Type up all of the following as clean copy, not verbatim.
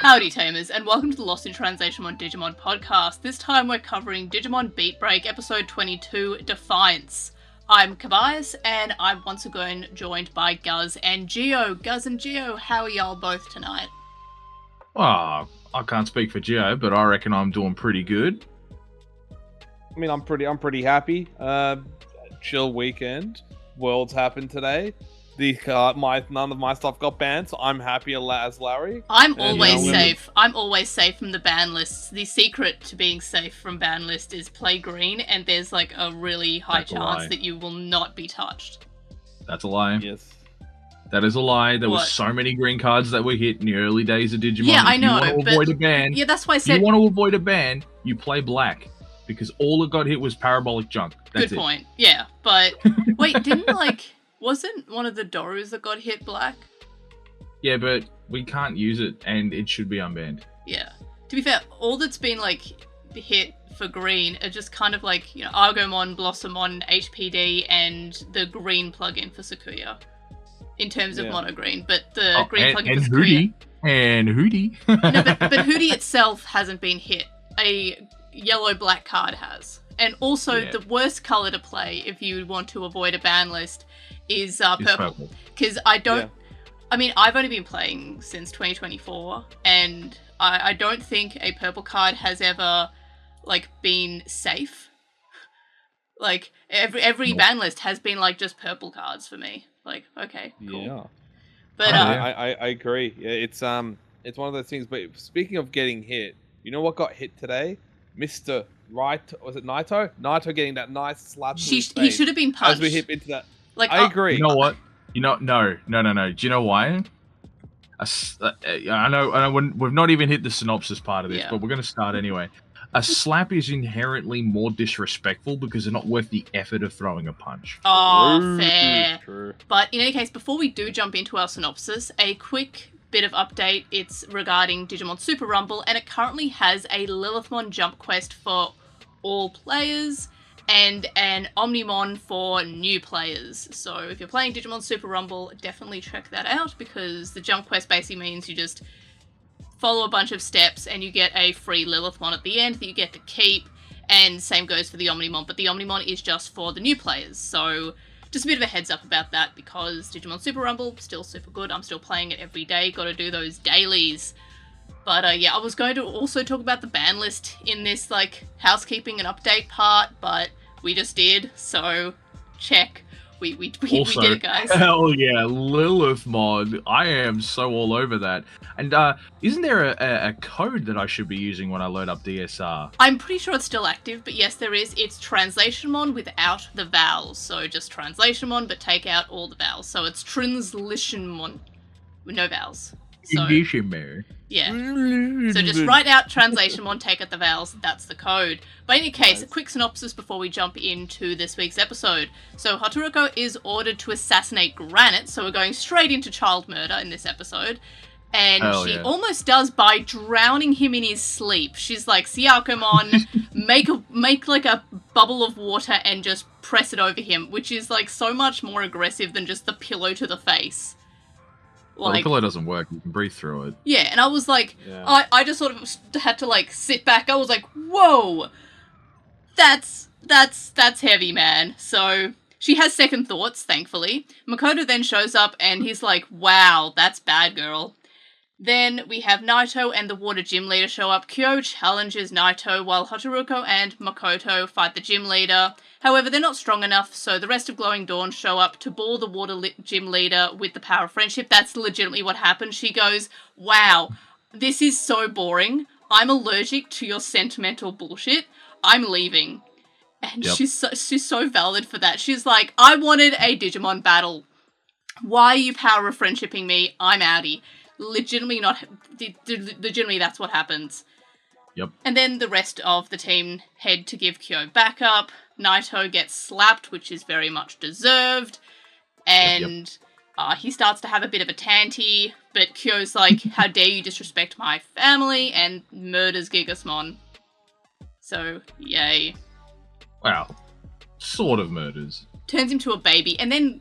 Howdy Tamers, and welcome to the Lost in Translationmon Digimon podcast. This time we're covering Digimon BeatBreak episode 22, Defiance. I'm Kobias, and I'm once again joined by Guz and Geo. Guz and Geo, how are y'all both tonight? I can't speak for Geo, but I reckon I'm doing pretty good. I mean, I'm pretty happy. Chill weekend. Worlds happened today. None of my stuff got banned, so I'm happy as Larry. I'm always safe. I'm always safe from the ban lists. The secret to being safe from ban list is play green, and there's like a really high chance that you will not be touched. That's a lie. Yes. That is a lie. There were so many green cards that were hit in the early days of Digimon. Yeah, I know. If you want to avoid a ban, yeah, that's why I said. If you want to avoid a ban, you play black. Because all that got hit was parabolic junk. That's Good point. Yeah, but wait, wasn't one of the Dorus that got hit black? Yeah, but we can't use it, and it should be unbanned. Yeah. To be fair, all that's been like hit for green are just kind of like, Argomon, Blossomon, HPD, and the green plugin for Sakuya. In terms of mono green, but the green plugin for Sakuya. Hootie. No, but Hootie itself hasn't been hit. A yellow-black card has. And also, the worst color to play if you want to avoid a ban list is purple. Because I mean, I've only been playing since 2024, and I don't think a purple card has ever, been safe. Every ban list has been, just purple cards for me. Okay, cool. Yeah. But, I agree. Yeah, it's one of those things, but speaking of getting hit, you know what got hit today? Mr. Right, was it Naito? Naito getting that nice slap to his face. He should have been punched. As we hit into that. I agree. You know what? No. Do you know why? I know we've not even hit the synopsis part of this, but we're going to start anyway. A slap is inherently more disrespectful because they're not worth the effort of throwing a punch. Oh, fair. True. But in any case, before we do jump into our synopsis, a quick bit of update. It's regarding Digimon Super Rumble, and it currently has a Lilithmon jump quest for all players and an Omnimon for new players. So if you're playing Digimon Super Rumble, definitely check that out, because the jump quest basically means you just follow a bunch of steps and you get a free Lilithmon at the end that you get to keep, and same goes for the Omnimon, but the Omnimon is just for the new players. So just a bit of a heads up about that, because Digimon Super Rumble, still super good. I'm still playing it every day. Got to do those dailies. But I was going to also talk about the ban list in this housekeeping and update part, but we just did. So check. We did it, guys. Hell yeah, Lilithmon. I am so all over that. And isn't there a code that I should be using when I load up DSR? I'm pretty sure it's still active, but yes, there is. It's Translationmon without the vowels. So just Translationmon, but take out all the vowels. So it's Translationmon with no vowels. So, yeah. So just write out Translationmon, take out the vowels, that's the code. But in any case, a quick synopsis before we jump into this week's episode. So Haruko is ordered to assassinate Granite, so we're going straight into child murder in this episode. And she almost does by drowning him in his sleep. She's like, Siakomon, make a bubble of water and just press it over him, which is so much more aggressive than just the pillow to the face. Well, the pillow doesn't work. You can breathe through it. Yeah, and I was like, I just sort of had to sit back. I was like, whoa, that's heavy, man. So she has second thoughts, thankfully. Makoto then shows up and he's like, wow, that's bad, girl. Then we have Naito and the water gym leader show up. Kyo challenges Naito while Haruko and Makoto fight the gym leader. However, they're not strong enough, so the rest of Glowing Dawn show up to bore the water gym leader with the power of friendship. That's legitimately what happened. She goes, wow, this is so boring. I'm allergic to your sentimental bullshit. I'm leaving. And she's so valid for that. She's like, I wanted a Digimon battle. Why are you power of friendshipping me? I'm outie. Legitimately that's what happens. Yep. And then the rest of the team head to give Kyo backup. Naito gets slapped, which is very much deserved. And he starts to have a bit of a tanty, but Kyo's like, how dare you disrespect my family, and murders Gigasmon. So, yay. Wow. Sort of murders. Turns him to a baby, and then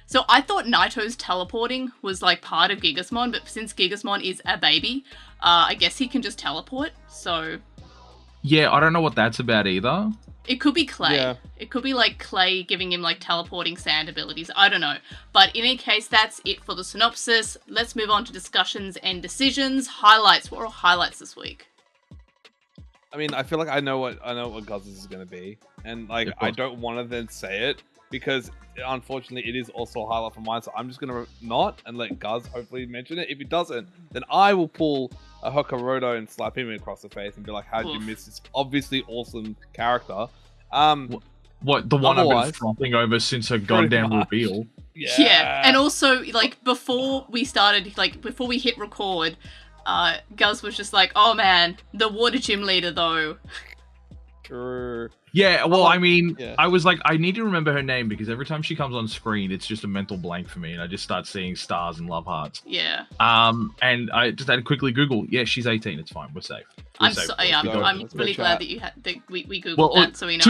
So I thought Naito's teleporting was like part of Gigasmon, but since Gigasmon is a baby, I guess he can just teleport, so... Yeah, I don't know what that's about either. It could be Clay. Yeah. It could be like Clay giving him like teleporting sand abilities. I don't know. But in any case, that's it for the synopsis. Let's move on to discussions and decisions. Highlights. What are highlights this week? I mean, I feel like I know what Guz's is going to be, and like I don't want to then say it because unfortunately it is also a highlight for mine. So I'm just going to not and let Guz hopefully mention it. If he doesn't, then I will pull a Hokurodo and slap him across the face and be like, "How'd you miss this obviously awesome character?" What the one I've been frothing over since her goddamn reveal. Yeah, and also like before we started, like before we hit record. Guz was just like, oh man, the water gym leader though. True. Yeah, well, I mean, I was like, I need to remember her name because every time she comes on screen, it's just a mental blank for me, and I just start seeing stars and love hearts. Yeah. And I just had to quickly Google. Yeah, she's 18. It's fine. We're safe. I'm really glad that you had that we Googled that so we know.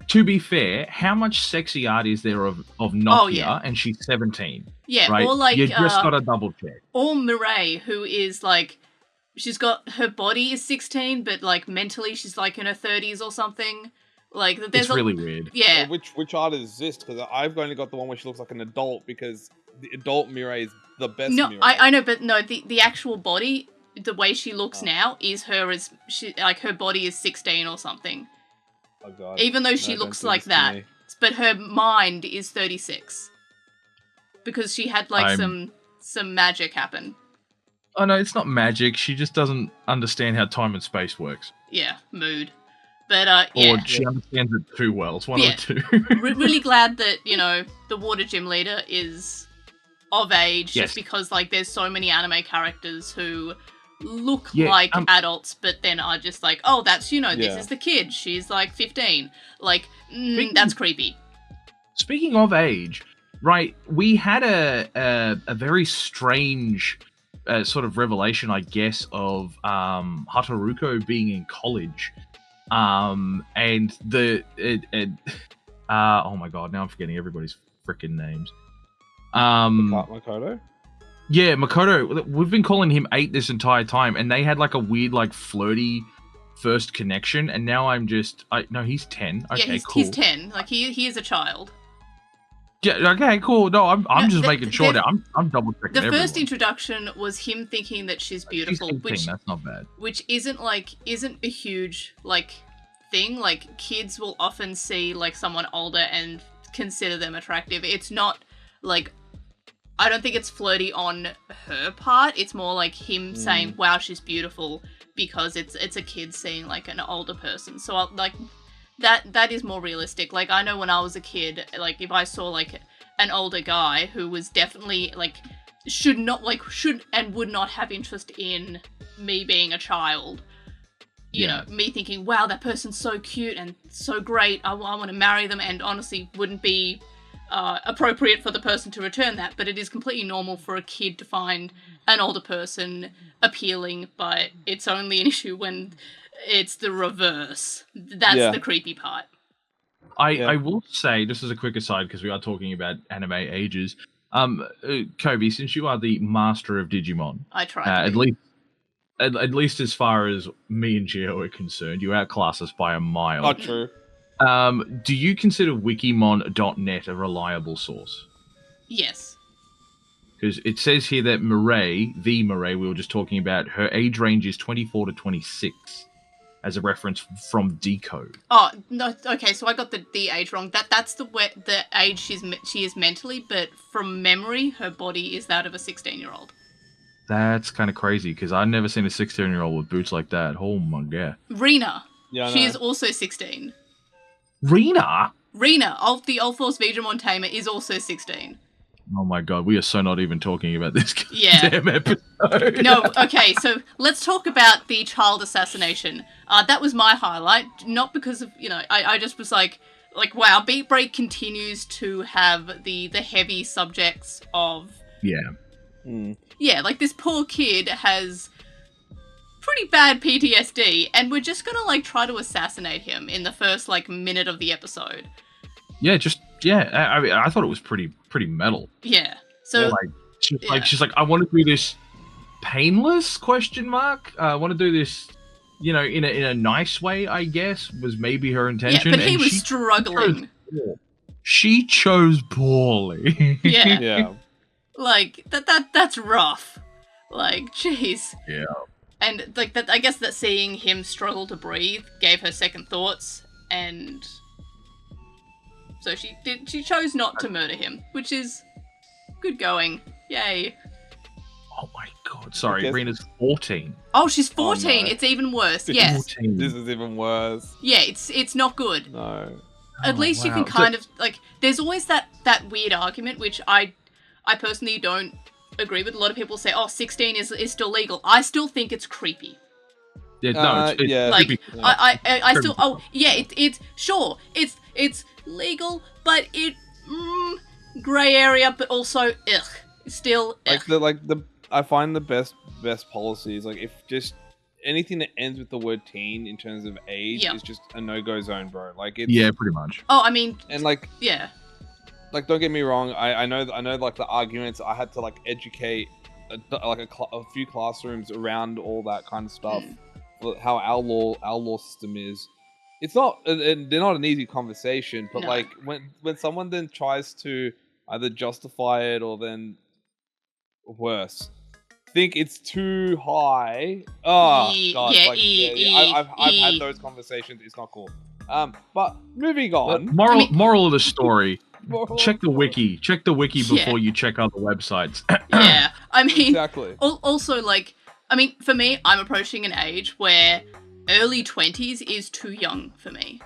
To be fair, how much sexy art is there of Nokia, and she's 17? Yeah, right? or like... You just gotta double check. Or Mireille, who is like... She's got... Her body is 16, but like mentally she's like in her 30s or something. Like, there's it's really weird. Yeah. Which art is this? Because I've only got the one where she looks like an adult, because the adult Mireille is the best No, Mireille. I know, but no, the actual body, the way she looks now, is her as... like, her body is 16 or something. Oh God. Even though she looks like that, but her mind is 36 because she had like some magic happen. Oh no, it's not magic. She just doesn't understand how time and space works. Yeah, mood. But yeah, or she understands it too well. It's one of the two. Really glad that the water gym leader is of age, just because like there's so many anime characters who look like adults, but then are just like, oh, that's this is the kid. She's like 15. Like that's creepy. Speaking of age, right? We had a very strange sort of revelation, I guess, of Hataruko being in college, and oh my God, now I'm forgetting everybody's freaking names. Makoto. Yeah, Makoto, we've been calling him 8 this entire time, and they had like a weird, like flirty first connection, and now I'm just, no, he's 10. Okay, cool. He's 10. Like he is a child. Yeah, okay, cool. No, I'm just making sure that I'm double checking. The first introduction was him thinking that she's beautiful, which that's not bad. Which isn't a huge like thing. Like kids will often see like someone older and consider them attractive. It's not like, I don't think it's flirty on her part. It's more like him saying, wow, she's beautiful, because it's a kid seeing like an older person. So like that is more realistic. Like I know when I was a kid, like if I saw like an older guy who was definitely like should and would not have interest in me being a child, you know, me thinking, wow, that person's so cute and so great, I want to marry them, and honestly wouldn't be appropriate for the person to return that, but it is completely normal for a kid to find an older person appealing, but it's only an issue when it's the reverse. That's the creepy part. I will say, just as a quick aside, because we are talking about anime ages, Kobe, since you are the master of Digimon, I try at least as far as me and Gio are concerned, you outclass us by a mile. Not true. Do you consider Wikimon.net a reliable source? Yes. Because it says here that Mireille, the Mireille we were just talking about, her age range is 24 to 26, as a reference from Decode. Oh, no, okay, so I got the age wrong. That's the age she is mentally, but from memory, her body is that of a 16-year-old. That's kind of crazy, because I've never seen a 16-year-old with boots like that. Oh my God. Rena. Yeah, she is also 16. Rena, the All Force Digimon Tamer, is also 16. Oh my God, we are so not even talking about this damn episode. No, okay, so let's talk about the child assassination. That was my highlight, not because of, I just was like, wow, BeatBreak continues to have the heavy subjects of... Yeah, like this poor kid has pretty bad PTSD, and we're just gonna try to assassinate him in the first minute of the episode. Yeah, just Yeah, I mean, I thought it was pretty metal. Yeah. So she's like, I want to do this painless ? I want to do this, in a nice way, I guess, was maybe her intention. Yeah, but he was struggling. She chose poorly. Yeah. Yeah. Like that's rough. Like, jeez. Yeah. And like that, I guess that seeing him struggle to breathe gave her second thoughts, and so she chose not to murder him, which is good going. Yay. Oh my god, sorry, Rena's 14. Oh, she's 14. Oh, no. It's even worse. Yes. 14. This is even worse. Yeah, it's not good. No. At least you can kind of like. There's always that weird argument, which I personally don't agree with. A lot of people say, "Oh, 16 is still legal." I still think it's creepy. Yeah, no, it's like creepy. I still. Oh, yeah, it's sure it's legal, but it gray area, but also still I find the best policies, like, if just anything that ends with the word teen in terms of age is just a no-go zone, bro. Like, it's pretty much. Oh, I mean, and like, yeah, like, don't get me wrong, I know like the arguments. I had to like educate a few classrooms around all that kind of stuff, how our law system is. It's not, they're not an easy conversation, but like when someone then tries to either justify it or then worse, think it's too high. Oh god, I've had those conversations. It's not cool. But moving on. Moral of the story: check the wiki. Check the wiki before you check other websites. Yeah, I mean, exactly. Also, like, I mean, for me, I'm approaching an age where early 20s is too young for me.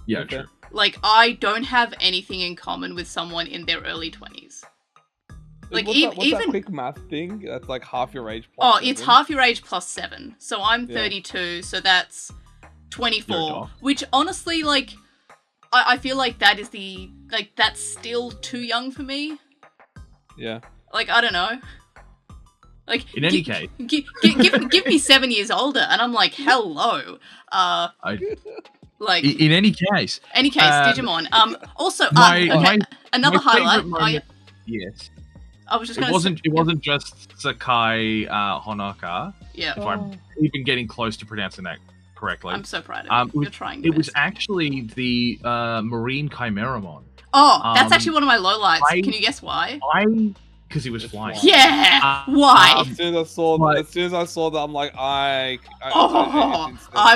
Yeah, true. Like, I don't have anything in common with someone in their early 20s. Like, what's even that quick math thing? That's like half your age plus 7. It's half your age plus 7. So I'm 32, so that's 24. Which, honestly, like, I feel like that is that's still too young for me. Yeah. Like, I don't know. Like, in any case, give me 7 years older, and I'm like, hello. Like, in any case, Digimon. Also, another highlight. Yes. I was just It wasn't just Sakai Honoka. Yeah. If I'm even getting close to pronouncing that correctly. I'm so proud of you. You're trying. It was actually the Marine Chimeramon. Oh, that's actually one of my lowlights. Can you guess why? Because he was flying. Yeah. Why? As soon as I saw that, I'm like, I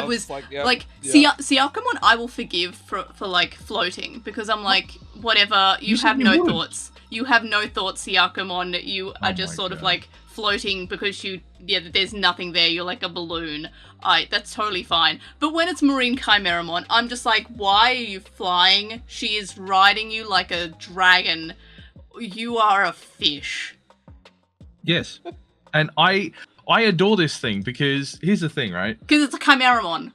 was like, Siakamon, I will forgive for like floating, because I'm like, whatever. You have no thoughts. You have no thoughts, Siakamon. You are just sort of like floating because there's nothing there. You're like a balloon. That's totally fine. But when it's Marine Chimeramon, I'm just like, why are you flying? She is riding you like a dragon. You are a fish. Yes. And I adore this thing because here's the thing, right? Because it's a Chimeramon.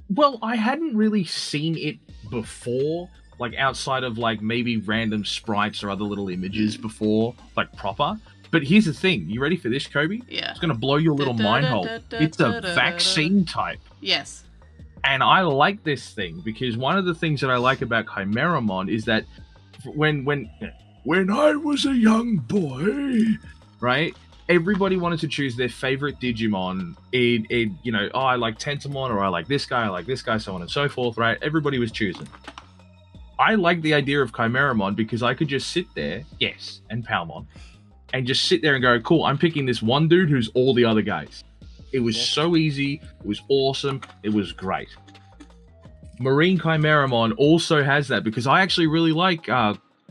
Well, I hadn't really seen it before, like outside of like maybe random sprites or other little images before, like proper. But here's the thing. You ready for this, Kobe? Yeah. It's going to blow your little mind hole. It's a vaccine type. Yes. And I like this thing because one of the things that I like about Chimeramon is that when I was a young boy, right? Everybody wanted to choose their favorite Digimon. I like Tentamon, or I like this guy, so on and so forth, right? Everybody was choosing. I like the idea of Chimeramon because I could just sit there, and Palmon, and just sit there and go, cool, I'm picking this one dude who's all the other guys. It was so easy, it was awesome, it was great. Marine Chimeramon also has that because I actually really like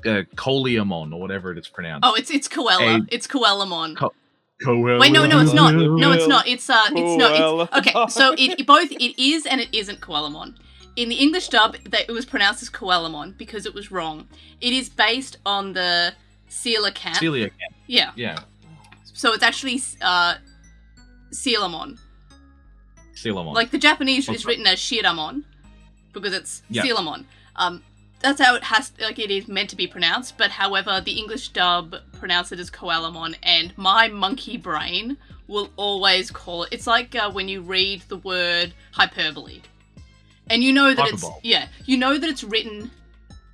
Koleamon, or whatever it's pronounced. Oh, it's Koella. It's Koellamon. Koella. Wait, no, it's not. No, it's not. It's okay. So it is and it isn't Koellamon. In the English dub, it was pronounced as Koellamon because it was wrong. It is based on the coelacanth. Coelacanth. Yeah. Yeah. So it's actually Coelamon. Coelamon. Like the Japanese is written as Shiramon because it's Coelamon. That's how it is meant to be pronounced, but however, the English dub pronounced it as Koellamon, and my monkey brain will always call it. It's like when you read the word hyperbole. And you know that it's written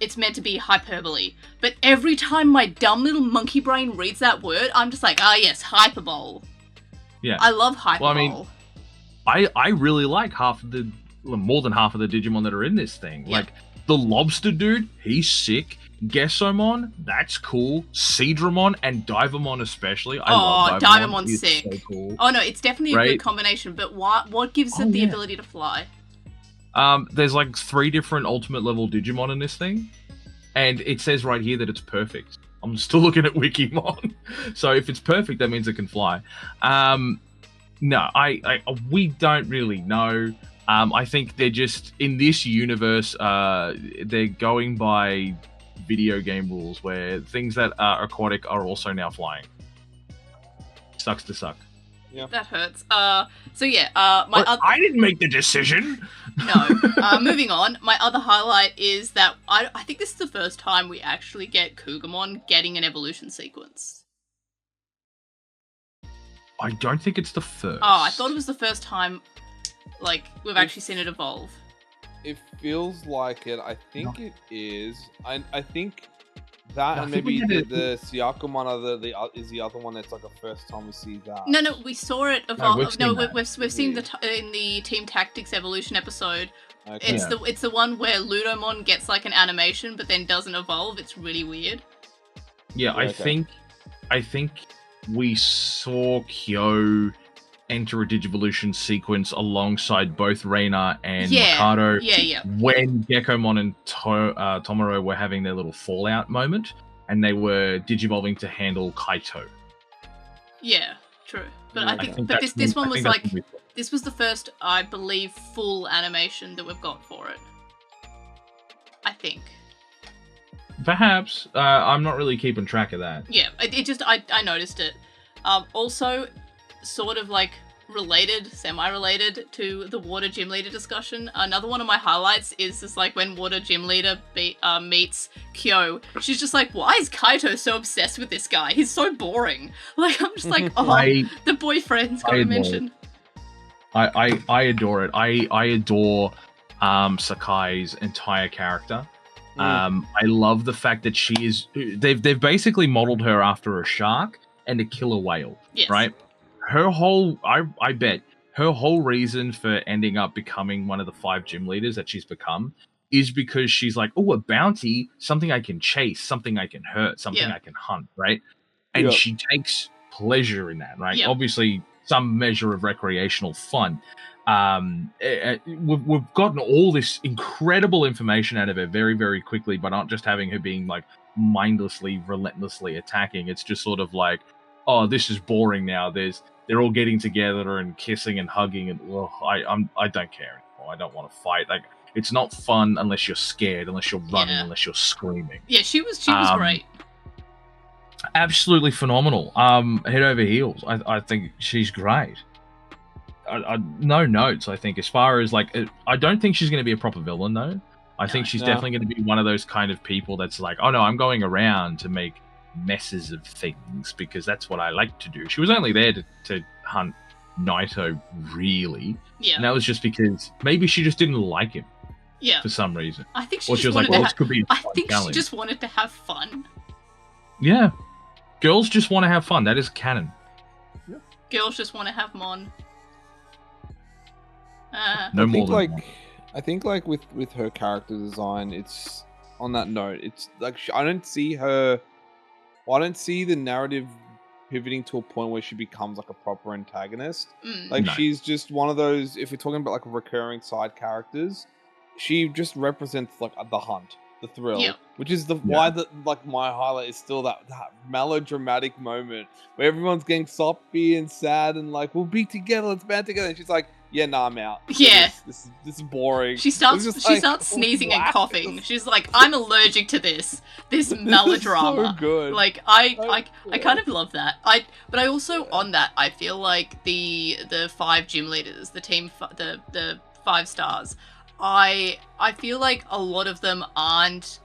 it's meant to be hyperbole. But every time my dumb little monkey brain reads that word, I'm just like, yes, hyperbole. Yeah. I love hyperbole. Well, I really like more than half of the Digimon that are in this thing. Yeah. Like, the lobster dude, he's sick. Gesomon, that's cool. Seadramon and Divamon especially. I love Divamon. Divamon's sick. So cool. Oh no, it's definitely a good combination, but what gives it the ability to fly? There's like 3 different ultimate level Digimon in this thing, and it says right here that it's perfect. I'm still looking at Wikimon. So if it's perfect, that means it can fly. No, we don't really know. I think they're just, in this universe, they're going by video game rules where things that are aquatic are also now flying. Sucks to suck. Yeah. That hurts. I didn't make the decision. No. Moving on. My other highlight is that I think this is the first time we actually get Kugamon getting an evolution sequence. I don't think it's the first. Oh, I thought it was the first time, like, we've actually seen it evolve. It feels like it. I think it is. I think that, and maybe the Syakumon is the other one that's like the first time we see that. No, we saw it evolve. We've seen Yeah. in the Team Tactics evolution episode. Okay. It's the one where Ludomon gets like an animation but then doesn't evolve. It's really weird. Yeah, I think we saw Kyo enter a Digivolution sequence alongside both Reina and Mikado when Gekomon and Tomoro were having their little fallout moment, and they were digivolving to handle Kaito. Yeah, true. But I think this one was like, this was the first, I believe, full animation that we've got for it. I think. Perhaps. I'm not really keeping track of that. Yeah, I noticed it. Also, sort of like semi-related to the Water Gym Leader discussion. Another one of my highlights is just like when Water Gym Leader meets Kyo. She's just like, why is Kaito so obsessed with this guy? He's so boring. Like, I'm just like, the boyfriend's got to mention. I adore it. I adore Sakai's entire character. I love the fact that she is. They've basically modeled her after a shark and a killer whale, right? Her whole, I bet, her whole reason for ending up becoming one of the 5 gym leaders that she's become is because she's like, oh, a bounty, something I can chase, something I can hurt, something I can hunt, right? And she takes pleasure in that, right? Yeah. Obviously, some measure of recreational fun. We've gotten all this incredible information out of her very, very quickly, but not just having her being like mindlessly, relentlessly attacking. It's just sort of like, oh, this is boring now. They're all getting together and kissing and hugging, and I don't care anymore. I don't want to fight. Like, it's not fun unless you're scared, unless you're running, unless you're screaming. Yeah, she was great. Absolutely phenomenal. Head over heels. I think she's great. No notes, I think, as far as like, I don't think she's going to be a proper villain though. I think she's definitely going to be one of those kind of people that's like, oh no, I'm going around to make messes of things because that's what I like to do. She was only there to hunt Naito, really. Yeah. And that was just because maybe she just didn't like him. Yeah. For some reason. I think she just wanted she just wanted to have fun. Yeah. Girls just want to have fun. That is canon. Yeah. Girls just want to have Mon. No more than like, I think like with her character design, it's on that note, it's like I don't see the narrative pivoting to a point where she becomes like a proper antagonist. She's just one of those, if we're talking about like recurring side characters, she just represents like the hunt, the thrill, which is why my highlight is still that melodramatic moment where everyone's getting soppy and sad and like, we'll be together, let's band together, and she's like, yeah, nah, I'm out. Yeah. This is boring. She starts sneezing and coughing. She's like, I'm allergic to this melodrama. So good. Like, I kind of love that. But I also, on that, I feel like the 5 gym leaders, the team, the 5 stars, I feel like a lot of them aren't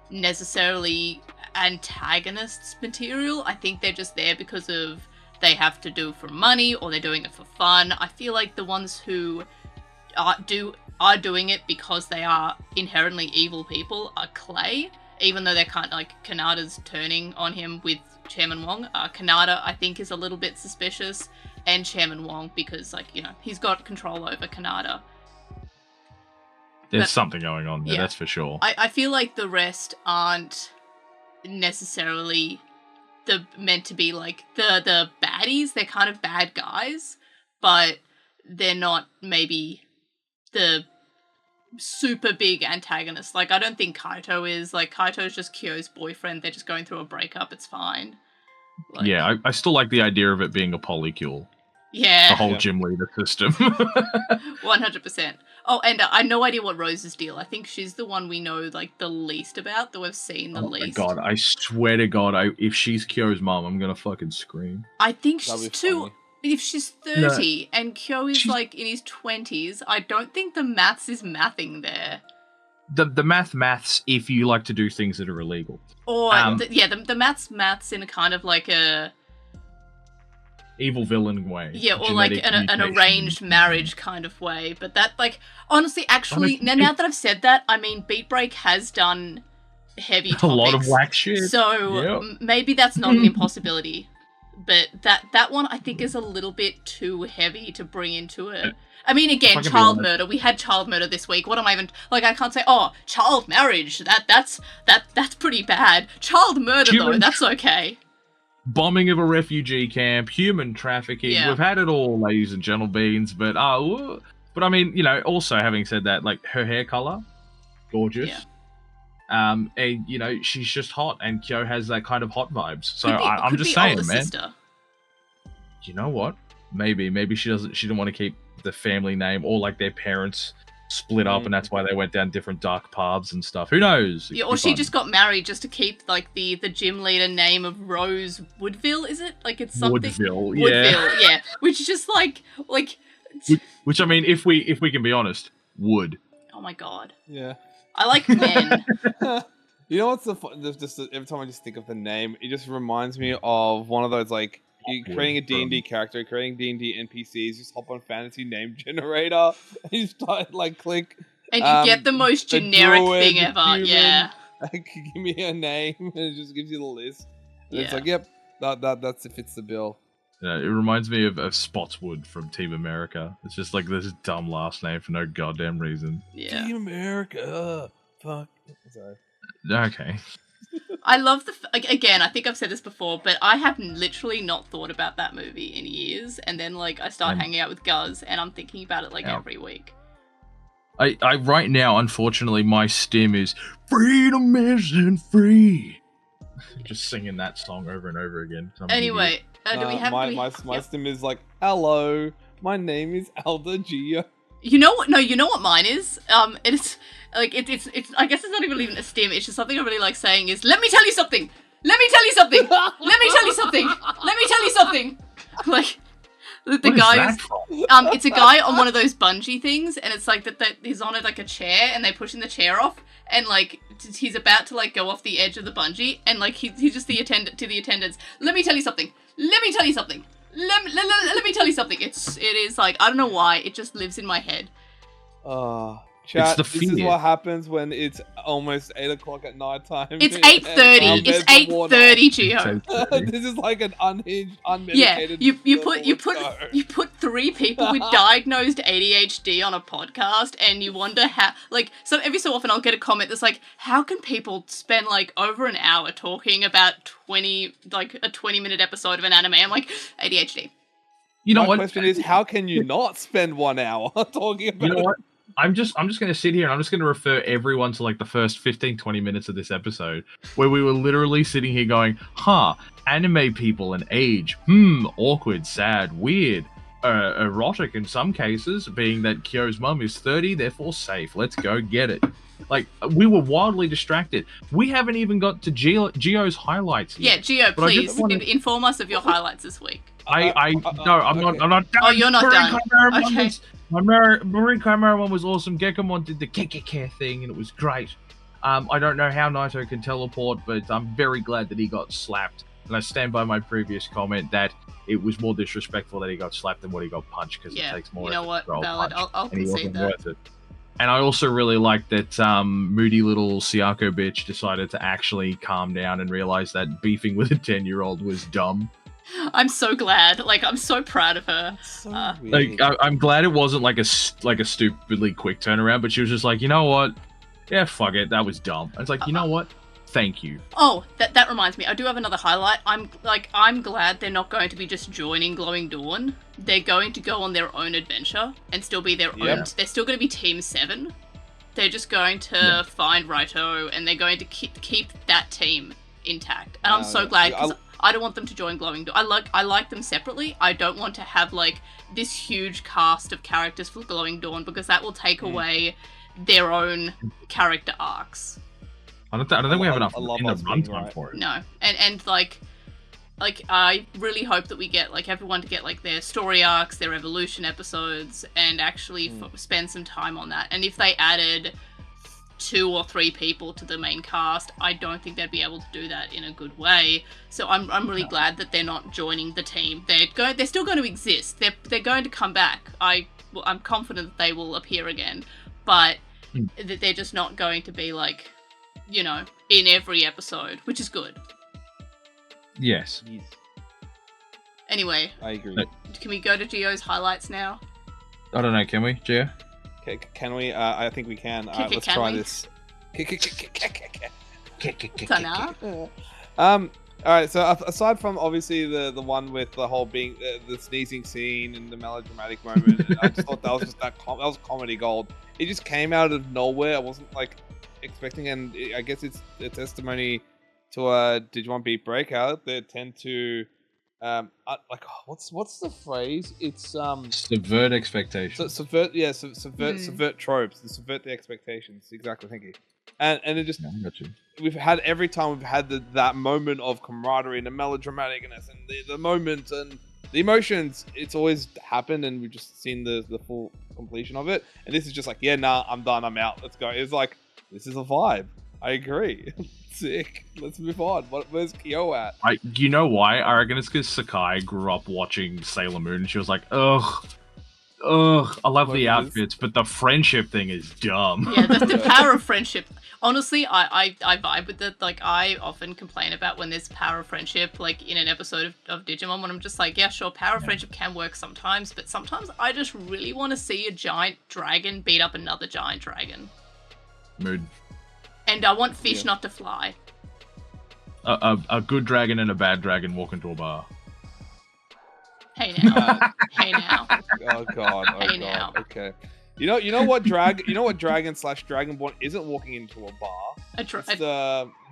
necessarily antagonists material. I think they're just there because of they have to do for money or they're doing it for fun. I feel like the ones who are doing it because they are inherently evil people are Clay, even though they're kind of like Kanada's turning on him with Chairman Wong. Kanada, I think, is a little bit suspicious, and Chairman Wong because, like, you know, he's got control over Kanada. There's something going on there, that's for sure. I feel like the rest aren't necessarily meant to be like the baddies. They're kind of bad guys, but they're not maybe the super big antagonists. Like, I don't think Kaito is. Like, Kaito's just Kyo's boyfriend. They're just going through a breakup. It's fine. Like, yeah, I still like the idea of it being a polycule. Yeah. The whole gym leader system. 100%. Oh, and I have no idea what Rose's deal. I think she's the one we know, like, the least about, that we've seen the least. Oh my god, I swear to god, if she's Kyo's mom, I'm gonna fucking scream. I think she's too... If she's 30 and Kyo is, like, in his 20s, I don't think the maths is mathing there. The maths if you like to do things that are illegal. Or, the maths in a kind of like a... evil villain way. Yeah, or like an arranged marriage kind of way. But that, like, honestly, actually, now that I've said that, I mean, BeatBreak has done heavy topics. A lot of whack shit. So maybe that's not an impossibility. But that one, I think, is a little bit too heavy to bring into it. I mean, again, child murder. We had child murder this week. What am I even... Like, I can't say, oh, child marriage. That's pretty bad. Child murder, though, that's okay. Bombing of a refugee camp, human trafficking. Yeah. We've had it all, ladies and gentlemen. But I mean, you know, also having said that, like, her hair color, gorgeous. Yeah. And, you know, she's just hot, and Kyo has that kind of hot vibes. So I'm just saying, man. Sister. You know what? Maybe she didn't want to keep the family name, or like their parents split up, and that's why they went down different dark paths and stuff. Who knows? Yeah, or she just got married just to keep like the gym leader name of Rose Woodville. Is it like it's something? Woodville, yeah. Which is just like. Which I mean, if we can be honest, would. Oh my god. Yeah. I like men. You know what's just every time I just think of the name, it just reminds me of one of those, like, you're creating a D&D character, creating D&D NPCs, just hop on fantasy name generator, and you start, like, click. And you get the most generic thing ever, human, yeah. Like, give me a name, and it just gives you the list. And it's like, yep, that fits the bill. Yeah, it reminds me of Spotswood from Team America. It's just like this dumb last name for no goddamn reason. Yeah. Team America. Fuck. Sorry. Okay. I love again, I think I've said this before, but I have literally not thought about that movie in years. And then, like, I start hanging out with Guz, and I'm thinking about it, like, every week. I right now, unfortunately, my stim is freedom isn't free. Just singing that song over and over again. Anyway, do we have... My stim is like, hello, my name is Alda Gio. You know what? No, you know what mine is? It's like it's. I guess it's not even a stim. It's just something I really like saying is, let me tell you something. Let me tell you something. Let me tell you something. Let me tell you something. Like the guy. It's a guy on one of those bungee things, and it's like that he's on like a chair, and they're pushing the chair off, and like he's about to like go off the edge of the bungee, and like he's just the attendants. Let me tell you something. Let me tell you something. Let me tell you something. It is like, I don't know why, it just lives in my head. Chat, this is what happens when it's almost 8 o'clock at night time. It's 8:30. It's 8:30, Gio. This is like an unhinged, unmedicated. Yeah, you put 3 people with diagnosed ADHD on a podcast, and you wonder how. Like, so every so often I'll get a comment that's like, "How can people spend like over an hour talking about a 20-minute episode of an anime?" I'm like, ADHD. You know My what? question is, how can you not spend 1 hour talking about? You know what? I'm just going to sit here and I'm just going to refer everyone to like the first 15-20 minutes of this episode where we were literally sitting here going, anime people and age, awkward, sad, weird, erotic in some cases, being that Kyo's mum is 30, therefore safe. Let's go get it. Like, we were wildly distracted. We haven't even got to Gio's highlights yet. Yeah, Gio, please inform us of your highlights this week. I'm not done. Oh, you're not done. Okay. My Marine Chimera one was awesome. Gekomon did the Kekeke thing, and it was great. I don't know how Naito can teleport, but I'm very glad that he got slapped. And I stand by my previous comment that it was more disrespectful that he got slapped than what he got punched, because it takes more. You know what? Valid. I'll concede that. Worth it. And I also really like that moody little Siako bitch decided to actually calm down and realize that beefing with a 10-year-old was dumb. I'm so glad. Like, I'm so proud of her. So like, I'm glad it wasn't like a stupidly quick turnaround, but she was just like, you know what? Yeah, fuck it. That was dumb. It's like, you know what? Thank you. Oh, that reminds me. I do have another highlight. I'm glad they're not going to be just joining Glowing Dawn. They're going to go on their own adventure and still be their own. They're still going to be Team 7. They're just going to find Raito, and they're going to keep that team intact. And I'm so glad, because I don't want them to join Glowing Dawn. I like them separately. I don't want to have like this huge cast of characters for Glowing Dawn, because that will take away their own character arcs. I don't think we have enough in the runtime for it. No, and like I really hope that we get like everyone to get like their story arcs, their evolution episodes, and actually spend some time on that. And if they added 2 or 3 people to the main cast, I don't think they'd be able to do that in a good way. So I'm really glad that they're not joining the team. They're still going to exist. They're going to come back. I'm confident that they will appear again, but that they're just not going to be like, you know, in every episode, which is good. Yes. Anyway, I agree. Can we go to Gio's highlights now? I don't know, can we, Gio? Can we? I think we can. Let's try this. Alright, so aside from obviously the one with the whole being the sneezing scene and the melodramatic moment, I just thought that was just that was comedy gold. It just came out of nowhere. I wasn't like expecting, and I guess it's a testimony to Digimon BeatBreak, how they tend to like what's the phrase? It's subvert expectations. Subvert tropes, subvert the expectations. Exactly, thank you. And it just we've had every time we've had that moment of camaraderie and the melodramaticness and the moment and the emotions. It's always happened, and we've just seen the full completion of it. And this is just like, yeah, nah, I'm done, I'm out. Let's go. It's like, this is a vibe. I agree. Sick. Let's move on. Where's Kyo at? You know why? I reckon it's because Sakai grew up watching Sailor Moon, and she was like, ugh, I love the outfits, but the friendship thing is dumb. Yeah, the power of friendship. Honestly, I vibe with it. Like, I often complain about when there's power of friendship, like in an episode of Digimon, when I'm just like, yeah, sure, power of friendship can work sometimes, but sometimes I just really want to see a giant dragon beat up another giant dragon. Mood. And I want fish not to fly. A good dragon and a bad dragon walk into a bar. Hey now. Hey now. Oh god. Oh hey god. Now. Okay. You know what Dragonborn isn't walking into a bar.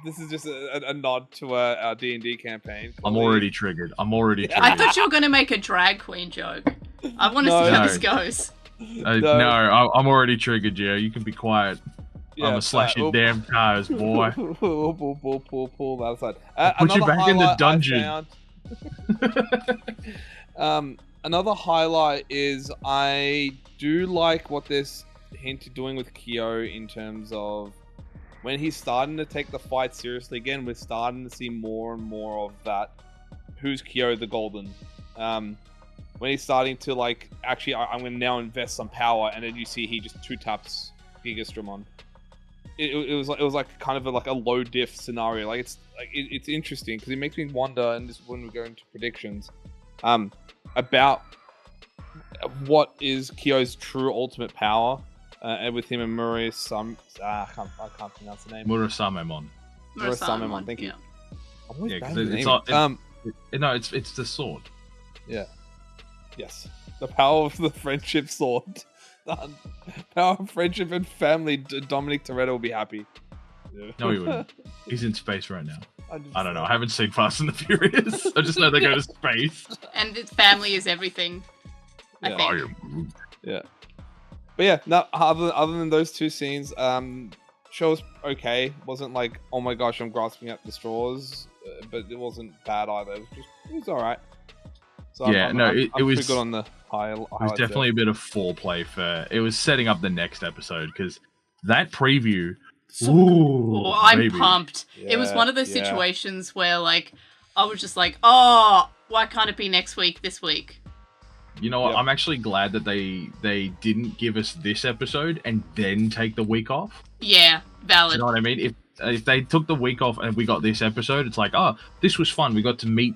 This is just a nod to our D&D campaign. I'm already triggered. I thought you were going to make a drag queen joke. I want to see how this goes. No, I'm already triggered, Gio. You can be quiet. I'm gonna slash your damn tires, boy. Pull that aside. Put you back in the dungeon. Another highlight is I do like what this hint doing with Kyo in terms of when he's starting to take the fight seriously again. We're starting to see more and more of that. Who's Kyo the Golden? When he's starting to like, actually, I'm gonna now invest some power, and then you see he just 2-taps Gigastramon. It was like kind of a low diff scenario. Like it's interesting because it makes me wonder, and this is when we go into predictions, about what is Kyo's true ultimate power, and with him and Murasamemon. I can't pronounce the name. Murasamemon. Murasamemon. Thank you. It's the sword. Yeah. Yes. The power of the friendship sword. Done. Power of friendship and family. Dominic Toretto will be happy. Yeah. No, he wouldn't. He's in space right now. I don't know. I haven't seen Fast and the Furious. I just know they go to space. And family is everything. I think. Yeah. But yeah, no. Other than those two scenes, show was okay. Wasn't like, oh my gosh, I'm grasping at the straws, but it wasn't bad either. It was all right. So yeah, it was good on the high. It was definitely a bit of foreplay for. It was setting up the next episode because that preview. I'm pumped. Yeah, it was one of those situations where like I was just like, oh, why can't it be next week? This week. You know what? Yep. I'm actually glad that they didn't give us this episode and then take the week off. Yeah, valid. You know what I mean? If they took the week off and we got this episode, it's like, oh, this was fun. We got to meet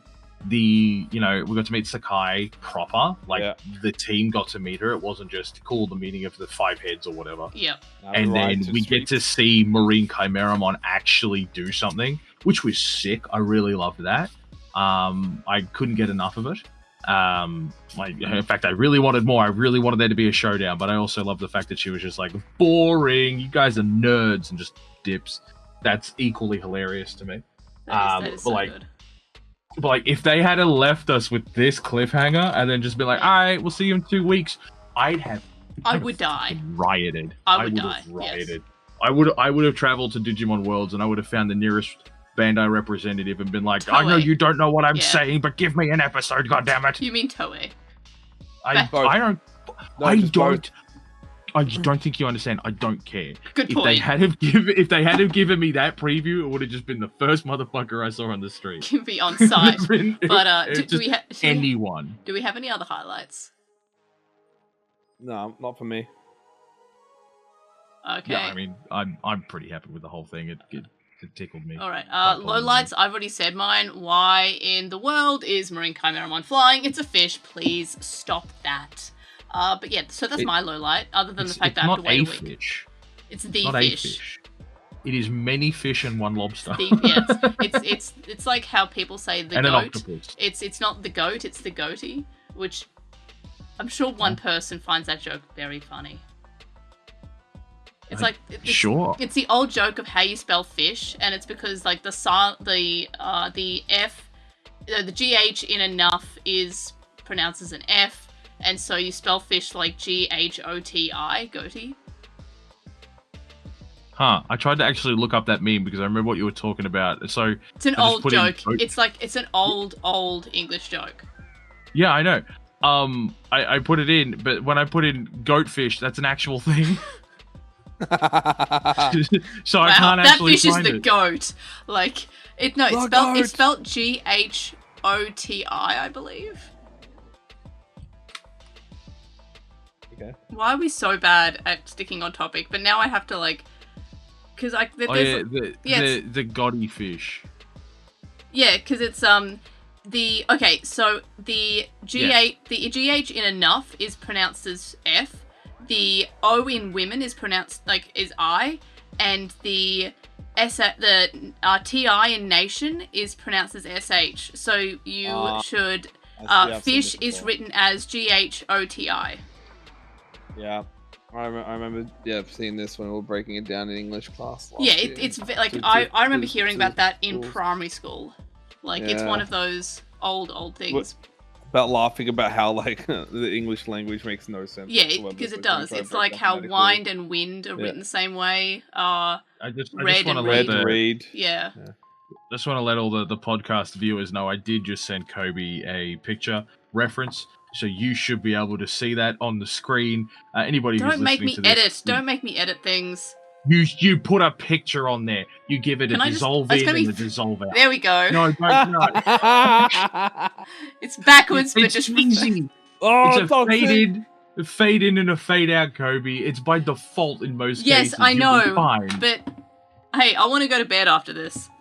we got to meet Sakai proper. Like, the team got to meet her. It wasn't just cool, the meeting of the 5 heads or whatever. Yep. And then we get to see Marine Chimeramon actually do something, which was sick. I really loved that. I couldn't get enough of it. In fact, I really wanted more. I really wanted there to be a showdown, but I also love the fact that she was just like, boring, you guys are nerds, and just dips. That's equally hilarious to me. That is so good. But like, if they had left us with this cliffhanger and then just been like, all right, we'll see you in 2 weeks, I would die. Rioted. I would die. Rioted. Yes. I would have traveled to Digimon Worlds and I would have found the nearest Bandai representative and been like, Toei. I know you don't know what I'm saying, but give me an episode, goddammit. You mean Toei? I just don't think you understand. I don't care. Good point. If they had given me that preview, it would have just been the first motherfucker I saw on the street. Can be on site. But do we anyone? Do we have any other highlights? No, not for me. Okay. Yeah, I mean, I'm pretty happy with the whole thing. It tickled me. All right. Lowlights. I've already said mine. Why in the world is Marine Chimeramon flying? It's a fish. Please stop that. But yeah, so that's my low light, other than the fact that I have to wait a week. Fish. It's the not fish. A fish. It is many fish and one lobster. It's like how people say the and goat. An octopus. It's not the goat, it's the goatee, which I'm sure one person finds that joke very funny. It's sure. It's the old joke of how you spell fish, and it's because like the F, the GH in enough is pronounced as an F. And so you spell fish like GHOTI, goatee. Huh. I tried to actually look up that meme because I remember what you were talking about. So it's an old joke. It's an old English joke. Yeah, I know. I put it in, but when I put in goatfish, that's an actual thing. So I can't actually find it. That fish is the it. Goat. Like it's spelled GHOTI, I believe. Okay. Why are we so bad at sticking on topic? But now I have to because the goddy fish. Yeah, because it's so the GH in enough is pronounced as F. The O in women is pronounced is I, and the TI in nation is pronounced as SH. So you should fish is written as GHOTI. Yeah, I remember seeing this when we were breaking it down in English class. It's like I remember hearing about that in primary school. It's one of those old things. About laughing about how the English language makes no sense. Yeah, because it does. It's like how wind and wind are written the same way. I just read want and read. Yeah. Just want to let all the podcast viewers know I did just send Kobe a picture reference. So you should be able to see that on the screen. Anybody who's listening to this, Don't make me edit things. You put a picture on there. You give it a dissolve in and a dissolve out. There we go. No, don't. It's backwards, but it's just easy. It's a fade in and a fade out, Kobe. It's by default in most cases. Yes, I know. Fine. But hey, I want to go to bed after this.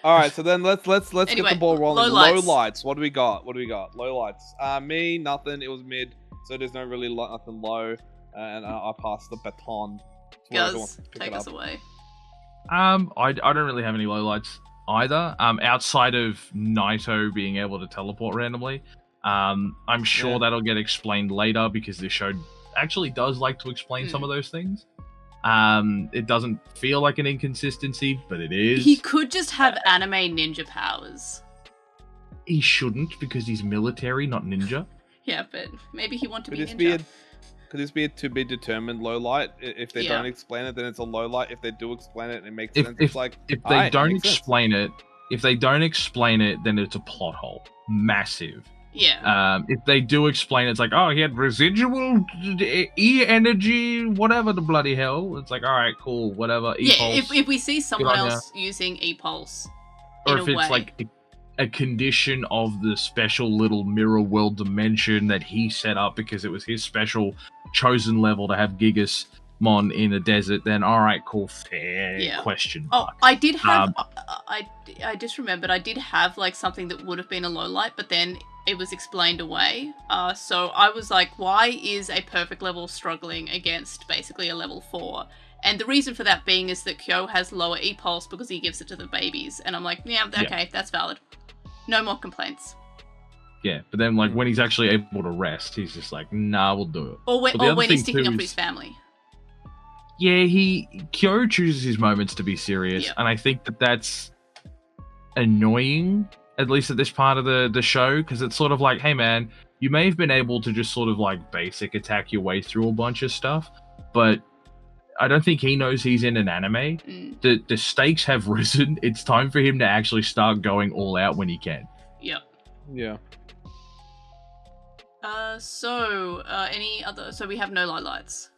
All right, so then let's anyway, get the ball rolling. Low lights. What do we got? Low lights. Me, nothing. It was mid, so there's no really nothing low. And I passed the baton. Guz, take us away. I don't really have any lowlights either. Outside of Naito being able to teleport randomly. I'm sure that'll get explained later because this show actually does like to explain some of those things. It doesn't feel like an inconsistency, but it is. He could just have anime ninja powers. He shouldn't because he's military, not ninja. Yeah, but maybe he wants to be ninja. Could this be a to be determined low light? If they don't explain it, then it's a low light. If they do explain it, it makes sense. If they don't explain it, then it's a plot hole. Massive. Yeah. If they do explain it, it's like, oh, he had residual E energy, whatever the bloody hell. It's like, all right, cool, whatever. E-pulse. If we see someone else using E-pulse, or if it's like a condition of the special little mirror world dimension that he set up because it was his special chosen level to have Gigasmon in a desert, then all right, cool, fair question mark. I did have, I just remembered, I did have like something that would have been a low light, but then it was explained away. So I was like, why is a perfect level struggling against basically a level 4? And the reason for that being is that Kyo has lower E-Pulse because he gives it to the babies. And I'm like, yeah, okay, that's valid. No more complaints. Yeah, but then like when he's actually able to rest, he's just like, nah, we'll do it. Or when he's sticking up for his family. Yeah, Kyo chooses his moments to be serious, and I think that's annoying, at least at this part of the show, because it's sort of like, hey man, you may have been able to just sort of like basic attack your way through a bunch of stuff, but I don't think he knows he's in an anime. The stakes have risen. It's time for him to actually start going all out when he can. Yep. Yeah. Any other? So we have no lights.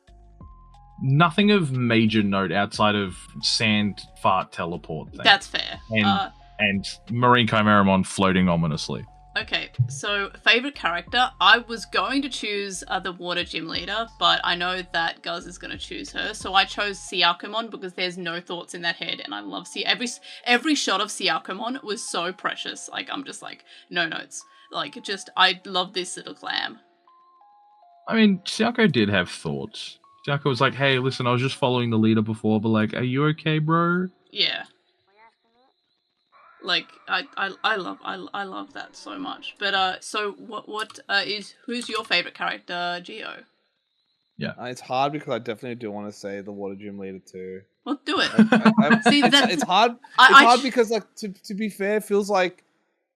Nothing of major note outside of sand fart teleport thing. That's fair. And Marine Chimeramon floating ominously. Okay, so favorite character. I was going to choose the water gym leader, but I know that Guz is going to choose her, so I chose Siakumon because there's no thoughts in that head, and I love every shot of Siakumon was so precious. Like I'm just like no notes. Like I love this little clam. I mean, Siako did have thoughts. Siako was like, "Hey, listen, I was just following the leader before, but like, are you okay, bro?" Yeah. Like I love that so much. But so who's your favorite character, Geo? Yeah, it's hard because I definitely do want to say the water gym leader too. Well, do it. See, it's hard. It's hard because like to be fair, it feels like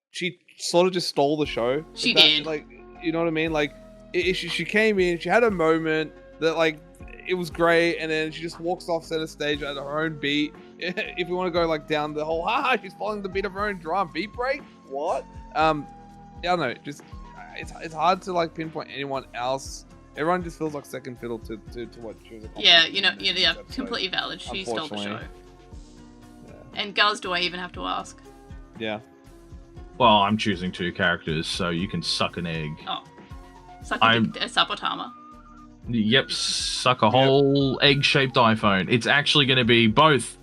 she sort of just stole the show. She did. Like, you know what I mean? Like she came in, she had a moment that like it was great, and then she just walks off center stage at her own beat. If we want to go like down the whole, she's following the beat of her own drum. BeatBreak? What? Yeah, I don't know. Just it's hard to like pinpoint anyone else. Everyone just feels like second fiddle to what she was accomplishing. Yeah, completely valid. She stole the show. Yeah. And Guz, do I even have to ask? Yeah. Well, I'm choosing 2 characters, so you can suck an egg. Oh, suck a Sapotama. Yep, suck a whole egg-shaped iPhone. It's actually going to be both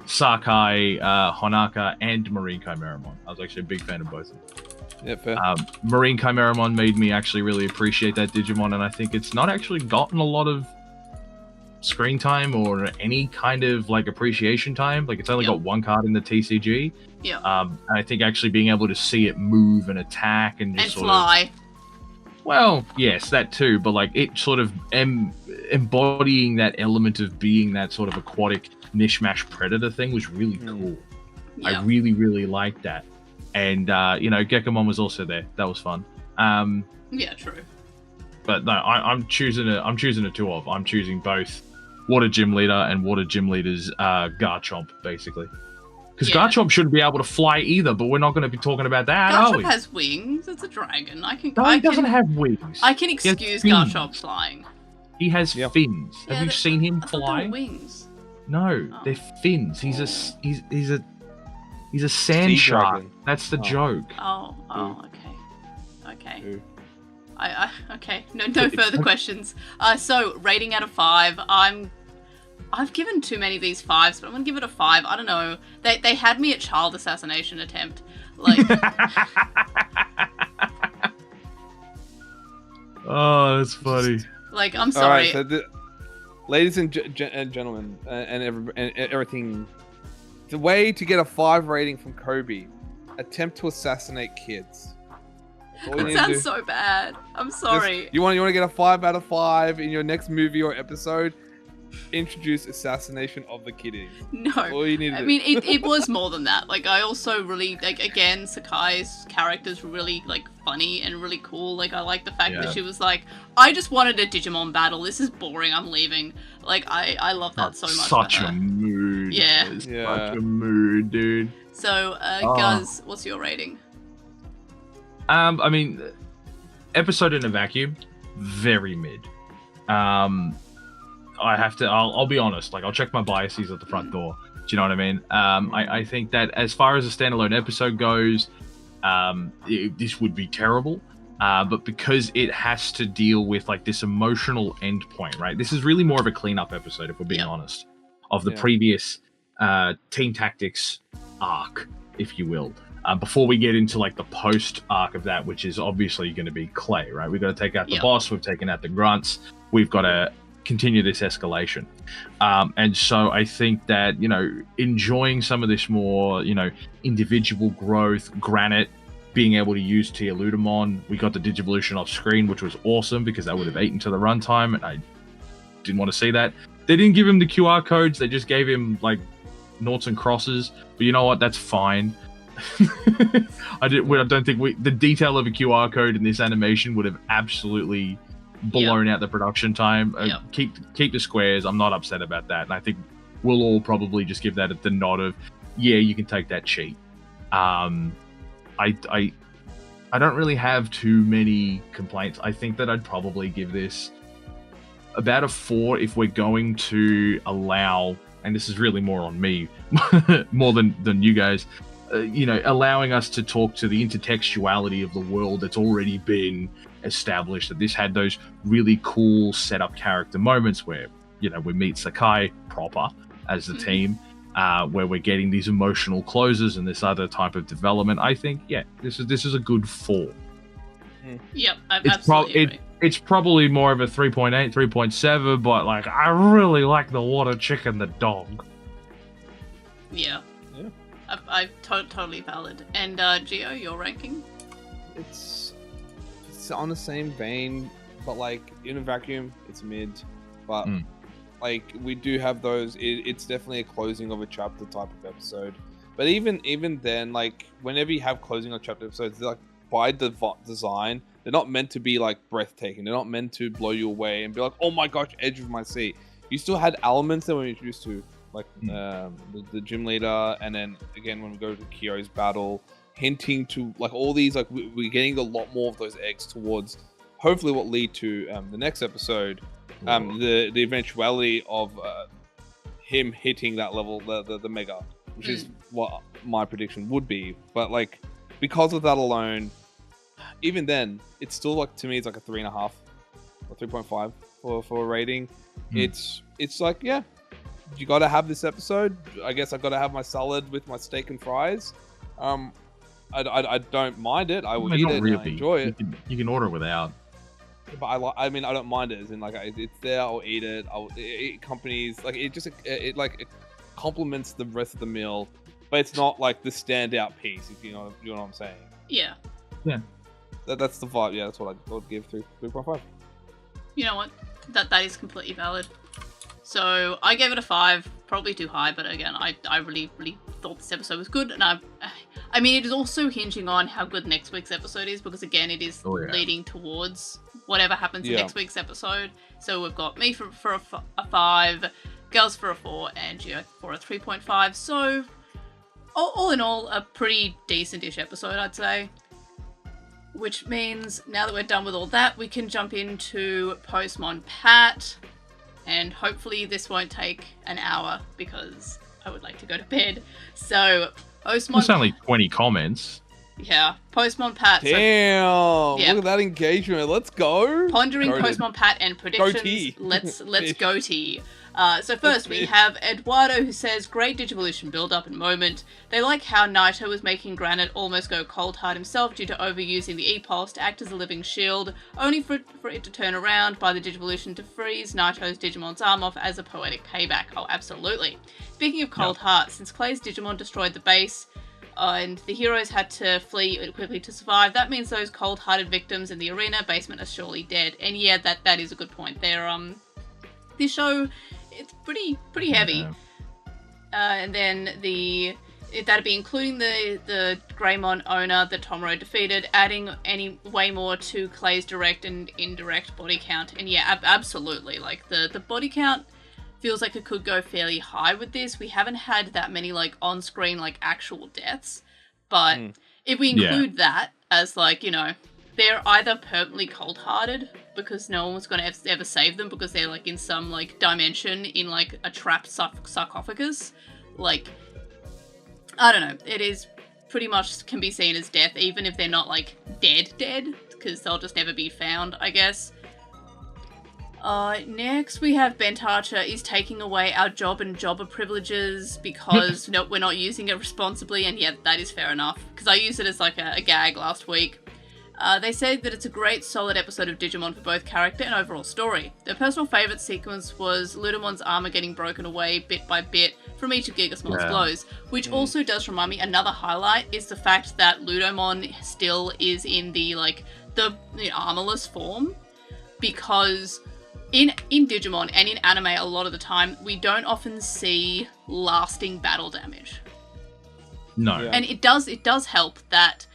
Sakai, Honaka, and Marine Chimeramon. I was actually a big fan of both of them. Yeah, fair. Marine Chimeramon made me actually really appreciate that Digimon, and I think it's not actually gotten a lot of screen time or any kind of like appreciation time. Like it's only got 1 card in the TCG. Yeah. And I think actually being able to see it move and attack and just fly. Well, yes, that too, but like it sort of embodying that element of being that sort of aquatic mishmash predator thing was really cool. Yeah. I really, really liked that. And Gekomon was also there. That was fun. Yeah, true. But no, I'm choosing a 2 of. I'm choosing both Water Gym Leader and Water Gym Leader's Garchomp, basically. Because Garchomp shouldn't be able to fly either, but we're not going to be talking about that, are we? Garchomp has wings. It's a dragon. He doesn't have wings. I can excuse Garchomp flying. He has fins. Have you seen him fly? Wings. No, they're fins. He's a sand shark. Dragon. That's the joke. Okay. Okay. No further questions. So rating out of 5. I've given too many of these 5s, but I'm gonna give it a 5. I don't know. They had me at child assassination attempt. Like. Oh, that's funny. Like, I'm sorry. All right, so ladies and gentlemen, and everything, the way to get a 5 rating from Kobe: attempt to assassinate kids. That sounds so bad. I'm sorry. You want to get a 5 out of 5 in your next movie or episode? Introduce assassination of the kiddies. No, all you need to I mean it was more than that. Like I also really like, again, Sakai's character's really like funny and really cool. Like I like the fact that she was like, I just wanted a Digimon battle. This is boring. I'm leaving. Like I love that so much. Such a mood. Yeah. Such a mood, dude. So Guz, what's your rating? I mean, episode in a vacuum, very mid. I'll be honest, like I'll check my biases at the front door. Do you know what I mean? I think that as far as a standalone episode goes, this would be terrible. But because it has to deal with like this emotional endpoint, right? This is really more of a cleanup episode, if we're being honest, of the previous Team Tactics arc, if you will. Before we get into like the post arc of that, which is obviously going to be Clay, right? We've got to take out the boss. We've taken out the grunts. We've got to continue this escalation. And so I think that, you know, enjoying some of this more, you know, individual growth, Granite being able to use Teoludimon. We got the Digivolution off screen, which was awesome because that would have eaten to the runtime, and I didn't want to see that. They didn't give him the QR codes. They just gave him like noughts and crosses. But you know what? That's fine. I don't think the detail of a QR code in this animation would have absolutely blown out the production time. Keep the squares. I'm not upset about that, and I think we'll all probably just give that the nod of, yeah, you can take that cheat. I don't really have too many complaints. I think that I'd probably give this about a 4 if we're going to allow, and this is really more on me, more than you guys, you know, allowing us to talk to the intertextuality of the world that's already been established, that this had those really cool setup character moments where, you know, we meet Sakai proper as the team, where we're getting these emotional closes and this other type of development. I think, yeah, this is a good 4. Yep, I absolutely agree. It's probably more of a 3.8, 3.7, but like I really like the water chicken, the dog. Yeah. I totally valid. And Gio, your ranking? It's on the same vein, but like in a vacuum, it's mid. But like we do have those. It's definitely a closing of a chapter type of episode. But even then, like whenever you have closing of chapter episodes, they're like by design, they're not meant to be like breathtaking. They're not meant to blow you away and be like, oh my gosh, edge of my seat. You still had elements that we're introduced to, like the gym leader, and then again when we go to Kyo's battle, hinting to like all these, like we're getting a lot more of those eggs towards hopefully what lead to the next episode, the eventuality of him hitting that level, the mega, which is what my prediction would be. But like because of that alone, even then it's still like, to me it's like a 3.5 or 3.5 for a rating. It's like, yeah, you got to have this episode. I guess I got to have my salad with my steak and fries. I don't mind it. I will eat it. Really. And I enjoy it. You can order without. But I mean, I don't mind it. As in, like, it's there. I'll eat it. It accompanies, like, it complements the rest of the meal. But it's not like the standout piece. If you know what I'm saying. Yeah. Yeah. That's the vibe. Yeah, that's what I would give 3.5. You know what? That is completely valid. So I gave it a 5, probably too high, but again, I really, really thought this episode was good, and I mean, it is also hinging on how good next week's episode is, because again, it is leading towards whatever happens in next week's episode. So we've got me for a 5, girls for a 4, and Gio for a 3.5. So all in all, a pretty decent-ish episode, I'd say. Which means now that we're done with all that, we can jump into Postmon Pat. And hopefully this won't take an hour because I would like to go to bed. So, Postmon... It's only 20 comments. Yeah, Postmon Pat. Damn! So, look at that engagement. Let's go! Pondering Postmon Pat and predictions. Goatee. Let's goatee. So first we have Eduardo, who says, great Digivolution build-up and moment. They like how Naito was making Granite almost go cold hard himself due to overusing the E-Pulse to act as a living shield, only for it to turn around by the Digivolution to freeze Naito's Digimon's arm off as a poetic payback. Oh, absolutely. Speaking of cold heart, since Clay's Digimon destroyed the base, and the heroes had to flee quickly to survive, that means those cold-hearted victims in the arena basement are surely dead. And yeah, that is a good point there. This show... it's pretty heavy. And then that'd be including the Greymon owner that Tomoro defeated, adding way more to Clay's direct and indirect body count. And yeah, absolutely. Like the body count feels like it could go fairly high with this. We haven't had that many like on-screen like actual deaths, but if we include that as like, you know, they're either permanently cold-hearted because no one was going to ever save them because they're like in some like dimension in like a trapped sarcophagus. Like, I don't know. It is pretty much can be seen as death, even if they're not like dead, because they'll just never be found, I guess. Next we have Bent Archer is taking away our job and jobber privileges because we're not using it responsibly, and yeah, that is fair enough, because I used it as like a gag last week. They say that it's a great, solid episode of Digimon for both character and overall story. Their personal favourite sequence was Ludomon's armour getting broken away bit by bit from each of Gigasmol's blows, which also does remind me, another highlight is the fact that Ludomon still is in the armorless form, because in Digimon and in anime a lot of the time, we don't often see lasting battle damage. No. Yeah. And it does help that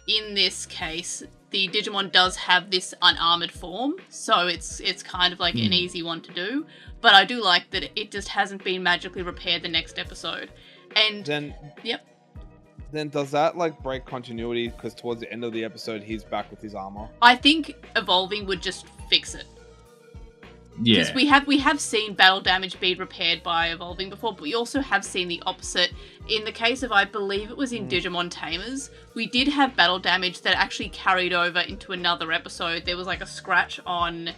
in this case, the Digimon does have this unarmored form, so it's kind of like an easy one to do. But I do like that it just hasn't been magically repaired the next episode. And then, Then does that like break continuity? Because towards the end of the episode, he's back with his armor. I think evolving would just fix it. Yeah. Because we have seen battle damage be repaired by evolving before, but we also have seen the opposite. In the case of, I believe it was in Digimon Tamers, we did have battle damage that actually carried over into another episode. There was like a scratch on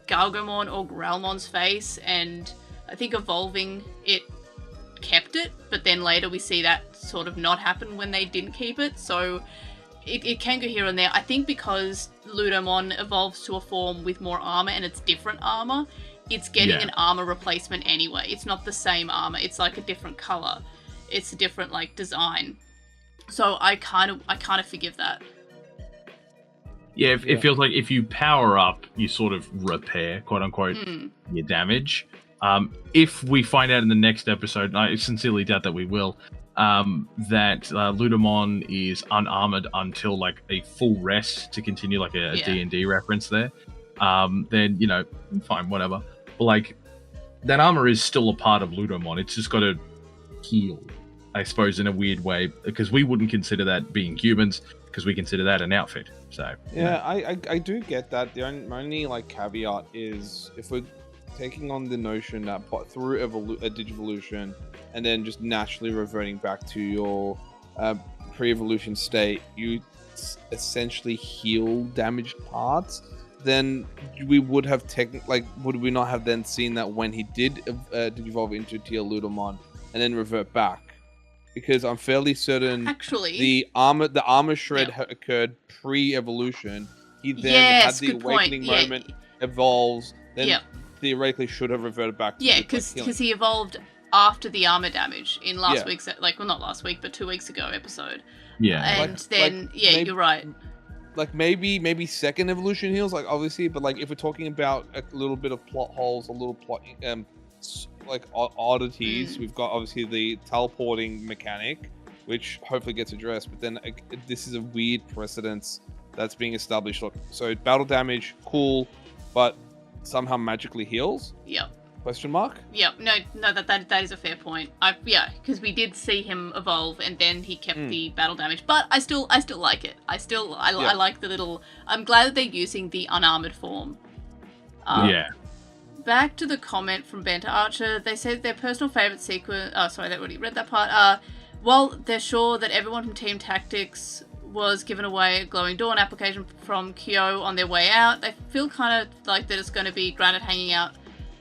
Galgomon or Growlmon's face, and I think evolving it kept it, but then later we see that sort of not happen when they didn't keep it, so it can go here and there. I think because Ludomon evolves to a form with more armor and it's different armor, it's getting an armor replacement anyway. It's not the same armor. It's like a different color. It's a different like design. So I kind of forgive that. Yeah, it feels like if you power up, you sort of repair, quote unquote, your damage. If we find out in the next episode, and I sincerely doubt that we will, that Ludomon is unarmored until like a full rest to continue like a D&D reference there, then, you know, fine, whatever. But like, that armor is still a part of Ludomon. It's just got to heal, I suppose, in a weird way, because we wouldn't consider that being humans, because we consider that an outfit. So yeah, I do get that. The only like caveat is if we're taking on the notion that through a Digivolution and then just naturally reverting back to your pre-evolution state, you essentially heal damaged parts, then we would have would we not have then seen that when he did Digivolve into Tier Ludomon and then revert back? Because I'm fairly certain actually the armor shred occurred pre-evolution. He then had the awakening moment, evolves, then theoretically should have reverted back to because he evolved after the armor damage in last week's, not last week, but 2 weeks ago episode. Yeah. And maybe, you're right. Like maybe second evolution heals, like obviously, but like if we're talking about a little bit of plot holes, a little plot oddities, we've got obviously the teleporting mechanic, which hopefully gets addressed, but then this is a weird precedence that's being established. So battle damage, cool, but somehow magically heals? Yep. Question mark? Yep. No, that is a fair point. Because we did see him evolve and then he kept the battle damage, but I still like it. I like the little. I'm glad that they're using the unarmored form. Back to the comment from Benta Archer. They said their personal favorite sequence. Oh, sorry, they already read that part. While they're sure that everyone from Team Tactics was given away a Glowing Dawn application from Kyo on their way out, they feel kind of like that it's going to be granted hanging out,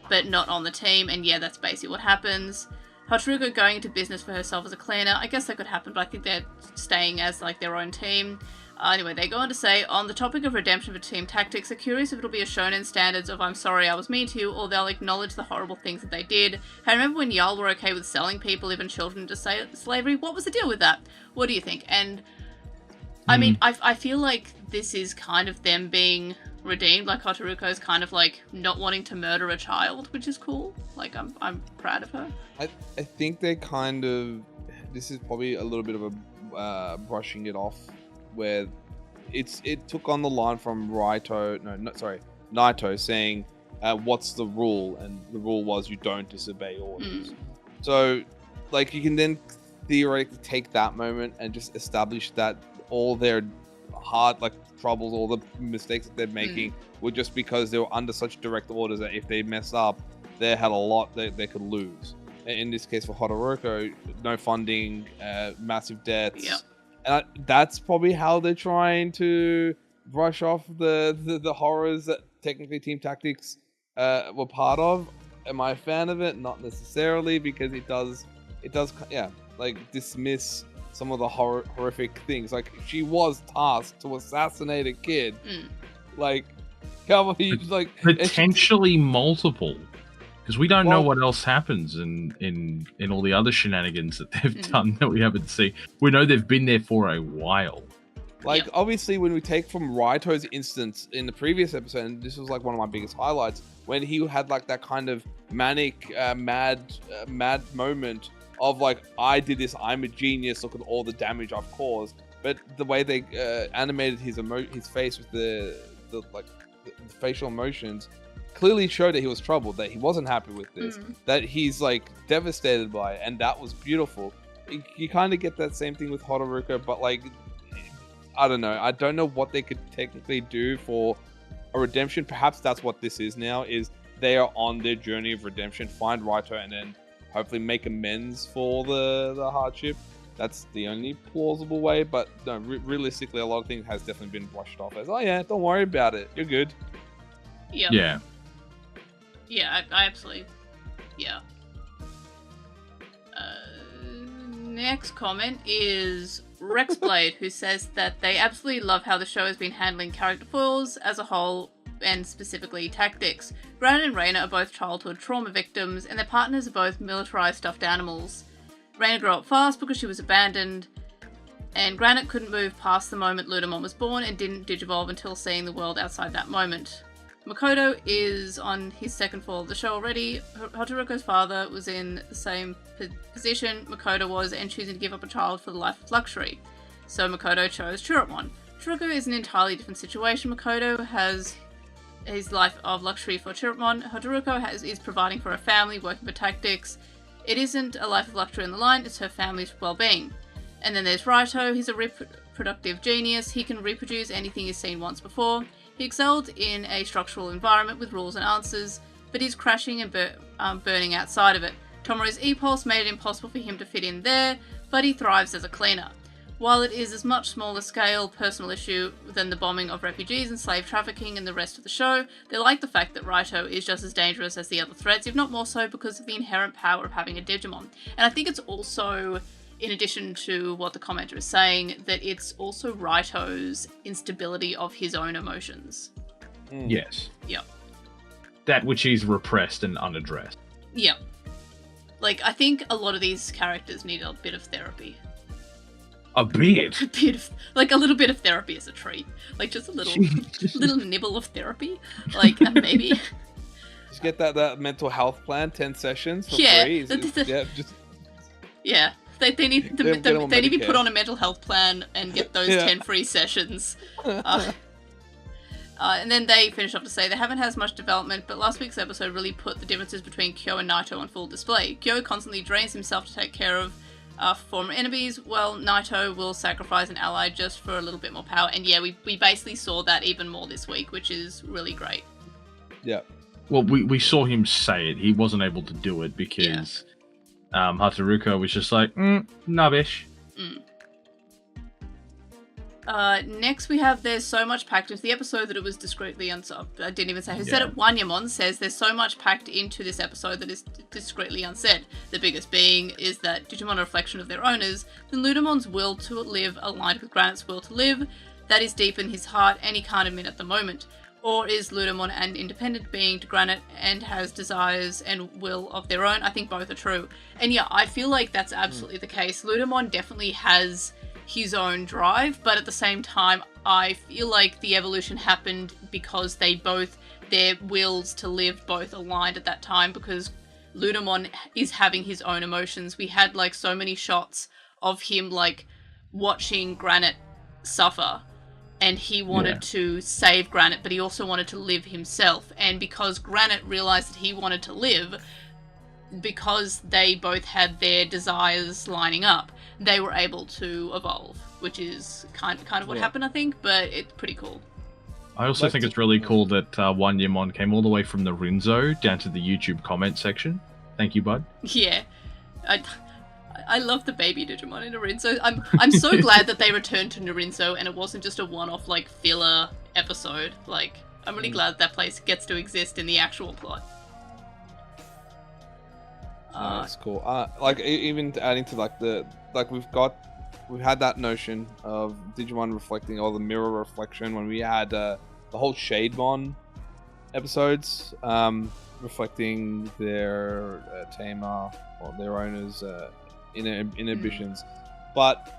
but not on the team. And yeah, that's basically what happens. Hachiruko going into business for herself as a cleaner. I guess that could happen, but I think they're staying as like their own team. Anyway, they go on to say, on the topic of redemption for Team Tactics, they're curious if it'll be a shonen standards of I'm sorry I was mean to you, or they'll acknowledge the horrible things that they did. Hey, remember when y'all were okay with selling people, even children, into slavery? What was the deal with that? What do you think? And I mean, I feel like this is kind of them being redeemed. Like Hachiruko's kind of like not wanting to murder a child, which is cool. Like I'm proud of her. I think they kind of, this is probably a little bit of a brushing it off, where it took on the line from Naito saying, what's the rule? And the rule was you don't disobey orders. So like you can then theoretically take that moment and just establish that all their hard troubles, all the mistakes that they're making were just because they were under such direct orders that if they mess up, they had a lot they could lose. in this case for Hodoroko, no funding, massive debts. Yeah. And that's probably how they're trying to brush off the horrors that technically Team Tactics were part of. Am I a fan of it? Not necessarily, because it does like dismiss some of the horrific things. Like, she was tasked to assassinate a kid. Like, come on, like potentially multiple, because we don't know what else happens in all the other shenanigans that they've done that we haven't seen. We know they've been there for a while. Like, obviously, when we take from Raito's instance in the previous episode, and this was like one of my biggest highlights, when he had like that kind of manic, mad moment of like, I did this, I'm a genius, look at all the damage I've caused. But the way they animated his face with the facial emotions clearly showed that he was troubled, that he wasn't happy with this, that he's like devastated by it, and that was beautiful. You kind of get that same thing with Hodoroko, but like, I don't know. I don't know what they could technically do for a redemption. Perhaps that's what this is now, is they are on their journey of redemption, find Raito, and then hopefully make amends for the hardship. That's the only plausible way, but no, realistically, a lot of things has definitely been brushed off as, oh yeah, don't worry about it, you're good. Yeah, I absolutely, next comment is Rexblade, who says that they absolutely love how the show has been handling character foils as a whole, and specifically tactics. Granite and Reina are both childhood trauma victims, and their partners are both militarized stuffed animals. Reina grew up fast because she was abandoned, and Granite couldn't move past the moment Ludamon was born and didn't digivolve until seeing the world outside that moment. Makoto is on his second fall of the show already. Hodoroko's father was in the same position Makoto was, and choosing to give up a child for the life of luxury. So Makoto chose Chirrupmon. Chirurko is an entirely different situation. Makoto has his life of luxury for Chirrupmon. Hodoroko is providing for a family, working for tactics. It isn't a life of luxury in the line, it's her family's well-being. And then there's Raito. He's a reproductive genius. He can reproduce anything he's seen once before. He excelled in a structural environment with rules and answers, but he's crashing and burning outside of it. Tomoru's e-pulse made it impossible for him to fit in there, but he thrives as a cleaner. While it is a much smaller scale personal issue than the bombing of refugees and slave trafficking in the rest of the show, they like the fact that Raito is just as dangerous as the other threats, if not more so because of the inherent power of having a Digimon. And I think it's also, in addition to what the commenter is saying, that it's also Raito's instability of his own emotions. Yes. Yep. That which is repressed and unaddressed. Yep. Like, I think a lot of these characters need a bit of therapy. A bit? A bit of, like, a little bit of therapy as a treat. Like, just a little nibble of therapy. Like, maybe. Just get that mental health plan, 10 sessions for free. Yeah. They need to be put on a mental health plan and get those 10 free sessions. And then they finish off to say they haven't had as much development, but last week's episode really put the differences between Kyo and Naito on full display. Kyo constantly drains himself to take care of former enemies, while Naito will sacrifice an ally just for a little bit more power. And yeah, we basically saw that even more this week, which is really great. Yeah. Well, we saw him say it. He wasn't able to do it because Haruko was just like, nubbish. Next we have there's so much packed into the episode that it was discreetly unsaid. I didn't even say who said it. Wanyamon says there's so much packed into this episode that is discreetly unsaid. The biggest being is that Digimon are a reflection of their owners, then Ludamon's will to live aligned with Granite's will to live. That is deep in his heart and he can't admit at the moment. Or is Ludamon an independent being to Granite and has desires and will of their own? I think both are true. And yeah, I feel like that's absolutely the case. Ludamon definitely has his own drive, but at the same time, I feel like the evolution happened because their wills to live both aligned at that time, because Ludamon is having his own emotions. We had like so many shots of him like watching Granite suffer, and he wanted to save Granite, but he also wanted to live himself. And because Granite realized that he wanted to live, because they both had their desires lining up, they were able to evolve, which is kind of what happened, I think, but it's pretty cool. I also think it's really cool that Wanyamon came all the way from the Rinzo down to the YouTube comment section. Thank you, bud. Yeah. I love the baby Digimon in Narinso. I'm so glad that they returned to Narinso and it wasn't just a one-off like filler episode. Like, I'm really glad that place gets to exist in the actual plot. That's cool. Like even adding to like we've had that notion of Digimon reflecting, or the mirror reflection, when we had the whole Shademon episodes, reflecting their tamer or their owners' inhibitions. But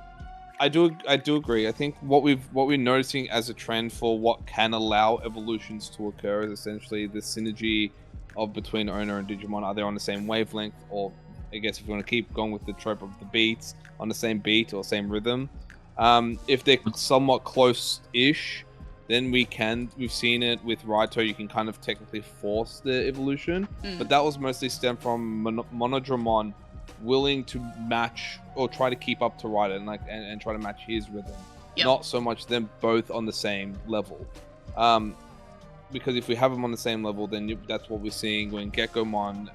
I do agree. I think what we're noticing as a trend for what can allow evolutions to occur is essentially the synergy of between owner and Digimon. Are they on the same wavelength, or I guess if you want to keep going with the trope of the beats, on the same beat or same rhythm? If they're somewhat close-ish, then we've seen it with Raito. You can kind of technically force the evolution, but that was mostly stemmed from Monodramon willing to match or try to keep up to Raito and try to match his rhythm. Yep. Not so much them both on the same level. Because if we have them on the same level, then that's what we're seeing when Gekomon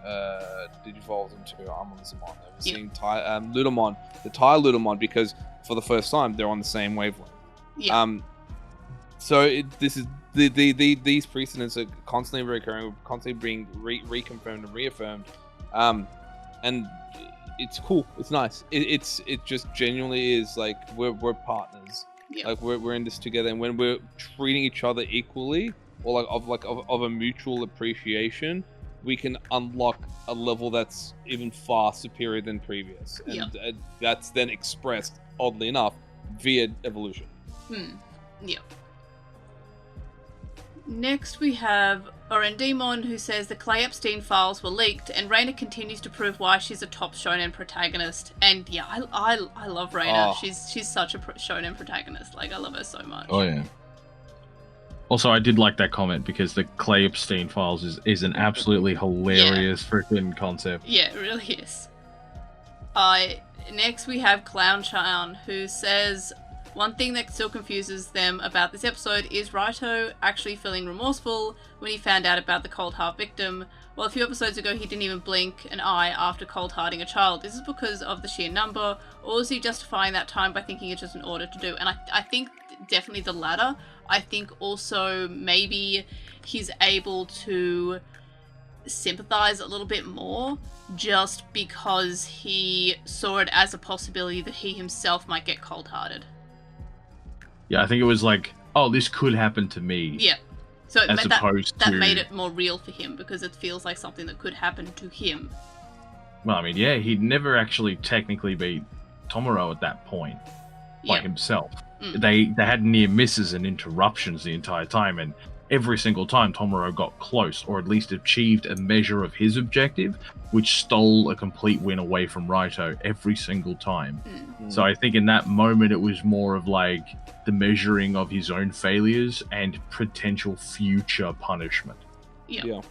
digivolves into Amonzamon. We're seeing Ludamon, the Thai Ludamon, because for the first time they're on the same wavelength. Yeah. So these precedents are constantly recurring, constantly being reconfirmed and reaffirmed, and it's cool. It's nice. It just genuinely is like we're partners. Yeah. Like we're in this together, and when we're treating each other equally, or of a mutual appreciation, we can unlock a level that's even far superior than previous, and that's then expressed, oddly enough, via evolution. Yep. Next we have Orendimon, who says the Clay Epstein files were leaked, and Reina continues to prove why she's a top shonen protagonist. And yeah, I love Reina. She's such a shonen protagonist. Like, I love her so much. Oh yeah. Also, I did like that comment, because the Clay Epstein files is an absolutely hilarious freaking concept. Yeah, it really is. Next we have Clown Chan, who says one thing that still confuses them about this episode is Raito actually feeling remorseful when he found out about the cold heart victim. Well, a few episodes ago he didn't even blink an eye after cold hearting a child. This is because of the sheer number, or is he justifying that time by thinking it's just an order to do? And I think definitely the latter. I think also maybe he's able to sympathize a little bit more just because he saw it as a possibility that he himself might get cold-hearted. Yeah, I think it was like, oh, this could happen to me. Yeah. So that made it more real for him, because it feels like something that could happen to him. Well, I mean, yeah, he'd never actually technically beat Tomoro at that point by himself. They had near misses and interruptions the entire time, and every single time Tomoro got close, or at least achieved a measure of his objective, which stole a complete win away from Raito every single time. So I think in that moment it was more of like the measuring of his own failures and potential future punishment. Yeah.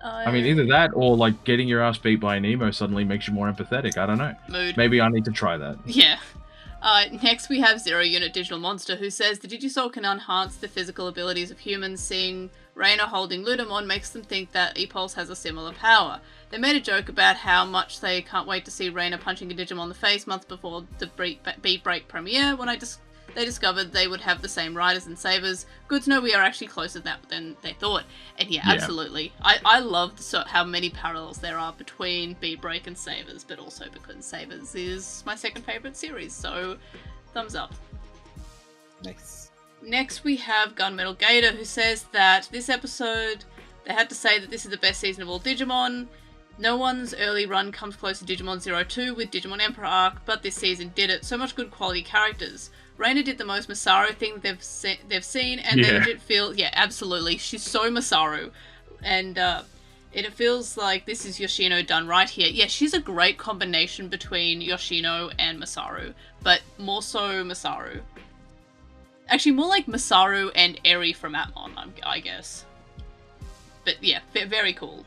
I mean, either that or like getting your ass beat by an emo suddenly makes you more empathetic. I don't know. Mood. Maybe I need to try that. Yeah. Next we have Zero Unit Digital Monster, who says the Digisoul can enhance the physical abilities of humans. Seeing Reina holding Ludamon makes them think that E-Pulse has a similar power. They made a joke about how much they can't wait to see Reina punching a Digimon in the face months before the BeatBreak premiere, when they discovered they would have the same riders and savers. Good to know we are actually closer than they thought. And yeah, absolutely. I love how many parallels there are between BeatBreak and Savers, but also because Savers is my second favourite series, so thumbs up. Nice. Next we have Gunmetal Gator, who says that this episode, they had to say that this is the best season of all Digimon. No one's early run comes close to Digimon 02 with Digimon Emperor arc, but this season did it. So much good quality characters. Reina did the most Masaru thing they've seen, and they did feel, absolutely, she's so Masaru, and it feels like this is Yoshino done right here. Yeah, she's a great combination between Yoshino and Masaru, but more so Masaru. Actually, more like Masaru and Eri from Atmon, I guess. But yeah, very cool.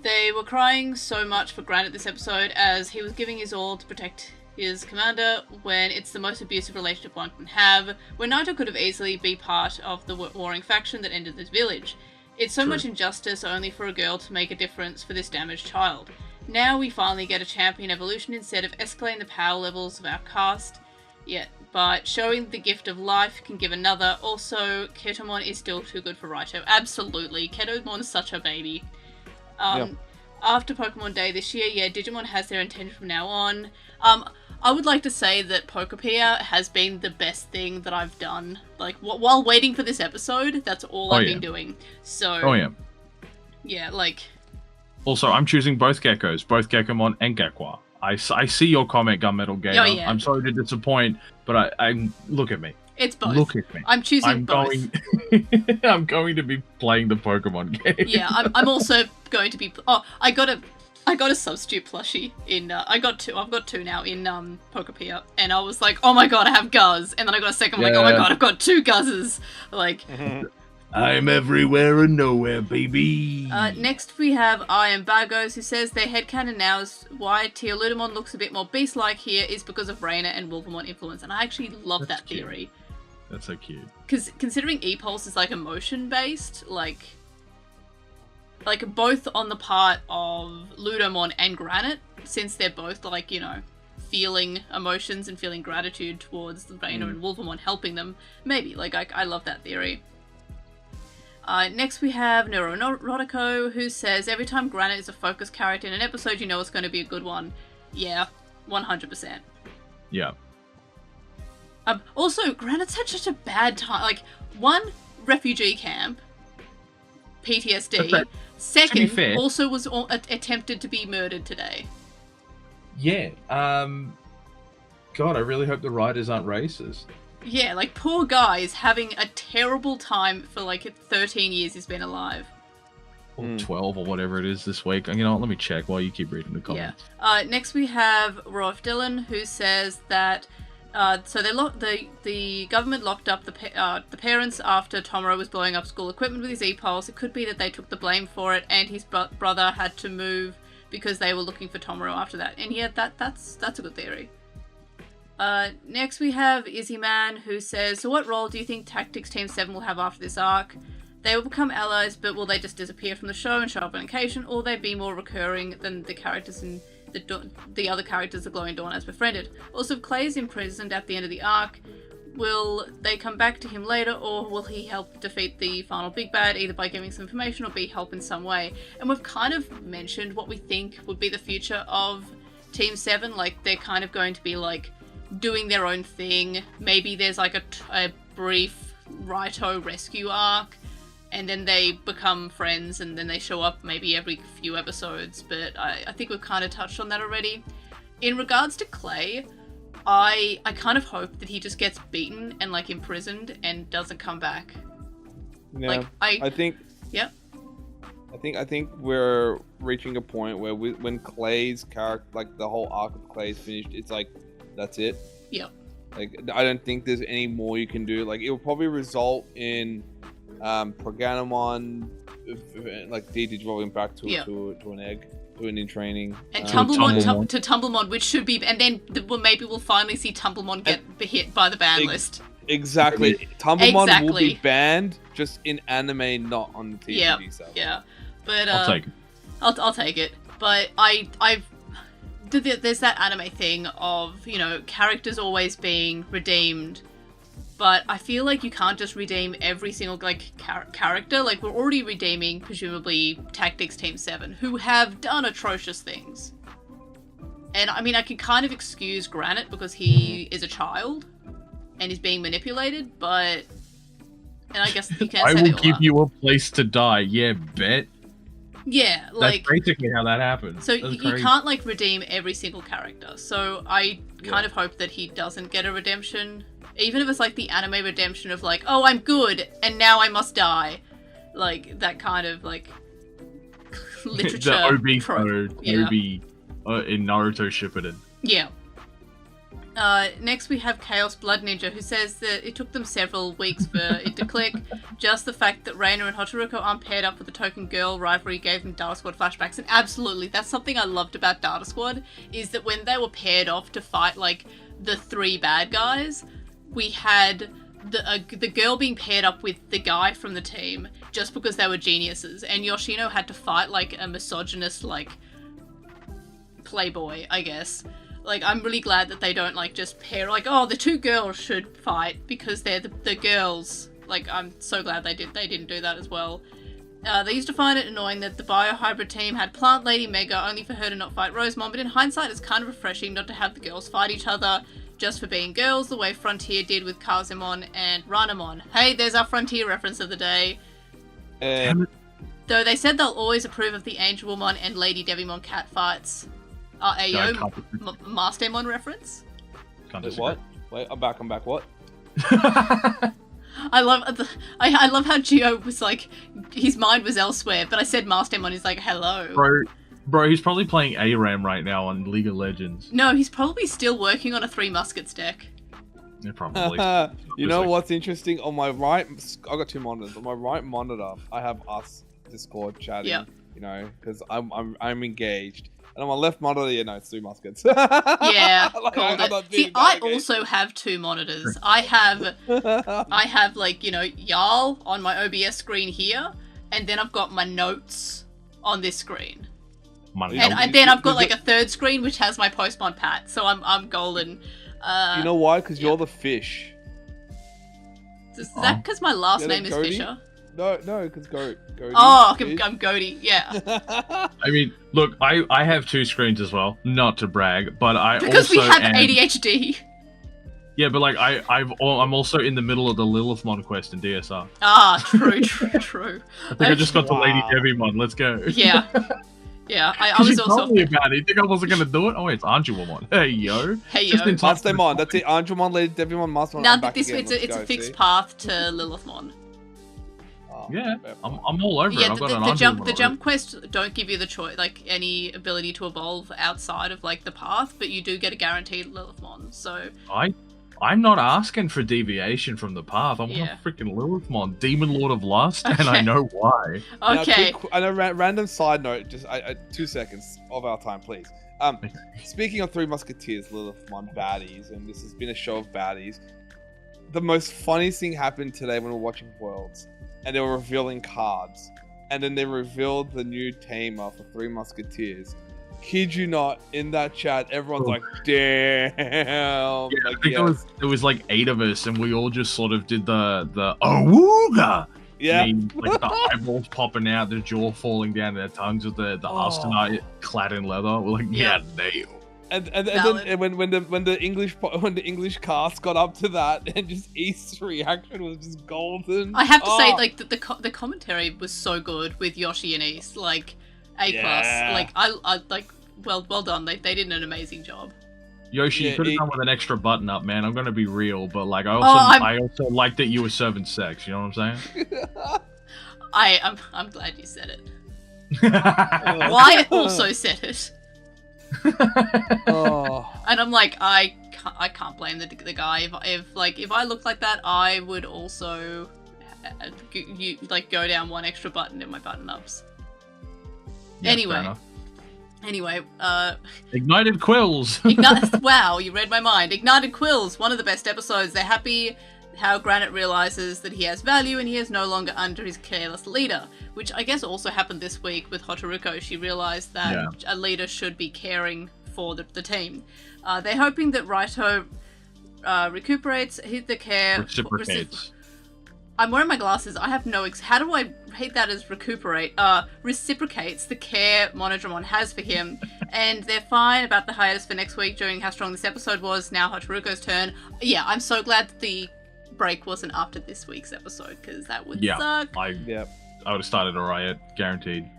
They were crying so much for Granite this episode, as he was giving his all to protect his commander when it's the most abusive relationship one can have, when Naito could have easily been part of the warring faction that ended this village. It's so True. much injustice only for a girl to make a difference for this damaged child. Now we finally get a champion evolution instead of escalating the power levels of our cast. Yeah, but showing the gift of life can give another. Also, Ketomon is still too good for Raito. Absolutely. Ketomon is such a baby. After Pokemon Day this year, yeah, Digimon has their intention from now on. I would like to say that Pokopia has been the best thing that I've done. Like, while waiting for this episode, that's all I've been doing. So, yeah, like... Also, I'm choosing both Geckos, both Geckomon and Gekwa. I see your comment, Gunmetal Gamer. Oh, yeah. I'm sorry to disappoint, but I'm look at me. It's both. Look at me. I'm choosing both. I'm going to be playing the Pokemon game. Yeah, I'm also going to be... Oh, I got a substitute plushie in... I've got two now in Pokopia, and I was like, oh my god, I have Guzz. And then I got a second, like, oh my god, I've got two Guzzes. Like... I'm everywhere and nowhere, baby. Next we have I Am Bagos, who says their headcanon now is why Teoludimon looks a bit more beast-like here is because of Reina and Wolvermon influence, and I actually love that theory. That's so cute. Because considering E-Pulse is like emotion-based, like both on the part of Ludomon and Granite, since they're both like, you know, feeling emotions and feeling gratitude towards Reina and Wolvermon helping them, maybe, like, I love that theory. Next we have Neuronotico, who says, every time Granite is a focus character in an episode, you know it's going to be a good one. Yeah, 100%. Yeah. Also, Granite's had such a bad time. Like, one, refugee camp, PTSD. Second, also was attempted to be murdered today. Yeah. God, I really hope the writers aren't racist. Yeah, like, poor guy is having a terrible time for, like, 13 years he's been alive. Or 12 or whatever it is this week. You know what, let me check while you keep reading the comments. Yeah. Next we have Rolf Dillon, who says that, so the government locked up the parents after Tomoro was blowing up school equipment with his E-Pulse. It could be that they took the blame for it, and his brother had to move because they were looking for Tomoro after that. And yeah, that's a good theory. Next we have Izzy Man, who says, so what role do you think Tactics Team 7 will have after this arc? They will become allies, but will they just disappear from the show and show up on occasion, or will they be more recurring than the characters in the other characters of Glowing Dawn has befriended? Also, if Clay is imprisoned at the end of the arc, will they come back to him later, or will he help defeat the final big bad, either by giving some information or be help in some way? And we've kind of mentioned what we think would be the future of Team 7, like, they're kind of going to be, like, doing their own thing. Maybe there's like a brief Raito rescue arc, and then they become friends, and then they show up maybe every few episodes, but I think we've kind of touched on that already. In regards to Clay, I kind of hope that he just gets beaten and like imprisoned and doesn't come back. Yeah, like, I think... Yeah. I think we're reaching a point where when Clay's character, like the whole arc of Clay is finished, it's like, that's it. Yeah. Like, I don't think there's any more you can do. Like, it will probably result in Proganamon, like, de-evolving back to an egg, to an in training. And Tumblemon to Tumblemon, which should be... And then maybe we'll finally see Tumblemon get hit by the ban list. Exactly. Tumblemon will be banned, just in anime, not on the TV side. Yeah. But, I'll take it. I'll take it. But there's that anime thing of, you know, characters always being redeemed, but I feel like you can't just redeem every single, like, character. Like, we're already redeeming, presumably, Tactics Team 7, who have done atrocious things. And, I mean, I can kind of excuse Granite because he is a child and is being manipulated, but... And I guess you can't say I will give you a place to die, yeah, bet. Yeah, like... That's basically how that happens. So you can't, like, redeem every single character. So I kind of hope that he doesn't get a redemption. Even if it's, like, the anime redemption of, like, oh, I'm good, and now I must die. Like, that kind of, like, literature... the Obi in Naruto Shippuden. Yeah. Next we have Chaos Blood Ninja, who says that it took them several weeks for it to click. Just the fact that Reina and Hotaruko aren't paired up with the token girl rivalry gave them Data Squad flashbacks. And absolutely, that's something I loved about Data Squad, is that when they were paired off to fight, like, the three bad guys, we had the girl being paired up with the guy from the team just because they were geniuses, and Yoshino had to fight like a misogynist like playboy, I guess. Like, I'm really glad that they don't like just pair like, oh, the two girls should fight because they're the girls. Like, I'm so glad they didn't do that as well. They used to find it annoying that the biohybrid team had Plant Lady Mega only for her to not fight Rosemon, but in hindsight it's kind of refreshing not to have the girls fight each other just for being girls, the way Frontier did with Kazemon and Ranamon. Hey, there's our Frontier reference of the day. Though they said they'll always approve of the Angelmon and Lady Devimon cat fights. Ayo, Mastermon reference? Wait, what? Wait, I'm back, what? I love how Gio was like, his mind was elsewhere, but I said Mastermon, he's like, hello. Bro, he's probably playing ARAM right now on League of Legends. No, he's probably still working on a Three Muskets deck. Yeah, probably. You know what's interesting? On my right, I got two monitors. On my right monitor, I have us Discord chatting. Yeah. You know, because I'm engaged. And on my left monitor, it's Three Muskets. Yeah. Like, see, I also have two monitors. I have like, Jarl on my OBS screen here, and then I've got my notes on this screen. And then I've got like a third screen which has my Postmon pat, so I'm golden. You know why? Because you're the fish. Is that because my last name is Cody? Fisher? No, because Goaty. Oh, I'm Goaty, yeah. I mean, look, I have two screens as well, not to brag, but because we have ADHD. Yeah, but like I'm also in the middle of the Lilithmon quest in DSR. Ah, true. I think I just got the Lady Devimon. Let's go. Yeah. Yeah, I was also... told me about it. You think I wasn't going to do it? Oh, it's Angelmon. Hey, yo. Mastermon. That's it. Angelmon, Lady Devimon, Mastermon. Now, it's a fixed path to Lilithmon. Yeah, I'm all over it. I've got the jump quest don't give you the choice, like any ability to evolve outside of like the path, but you do get a guaranteed Lilithmon. So I'm not asking for deviation from the path. I want a freaking Lilithmon, Demon Lord of Lust, and I know why. Okay. Now, I know. Random side note. Just 2 seconds of our time, please. Speaking of Three Musketeers, Lilithmon baddies, and this has been a show of baddies. The most funniest thing happened today when we were watching Worlds. And they were revealing cards. And then they revealed the new tamer for Three Musketeers. Kid you not, in that chat, everyone's like, damn. Yeah, I think there was like 8 of us, and we all just sort of did the awooga. Yeah. Like the eyeballs popping out, the jaw falling down, their tongues with the Austenite clad in leather. We're like, nail. And then when the English cast got up to that, and just East's reaction was just golden. I have to say, like the commentary was so good with Yoshi and East, like A+. Like I like well done. They did an amazing job. Yoshi, you could have done with an extra button up, man. I'm gonna be real, but like I also like that you were serving sex. You know what I'm saying? I'm glad you said it. Wyatt also said it. And I'm like, I can't blame the guy. If I looked like that, I would also go down one extra button in my button ups. Yeah, Anyway, Ignited Quills. Wow, you read my mind. Ignited Quills, one of the best episodes. They're happy how Granite realizes that he has value and he is no longer under his careless leader, which I guess also happened this week with Hotaruko. She realized that a leader should be caring for the team. They're hoping that Raito recuperates the care. Reciprocates. I'm wearing my glasses. I have no... How do I read that as recuperate? Reciprocates the care Monodramon has for him. And they're fine about the hiatus for next week, during how strong this episode was. Now Hotaruko's turn. Yeah, I'm so glad that the break wasn't after this week's episode, because that would suck. I would have started a riot, guaranteed.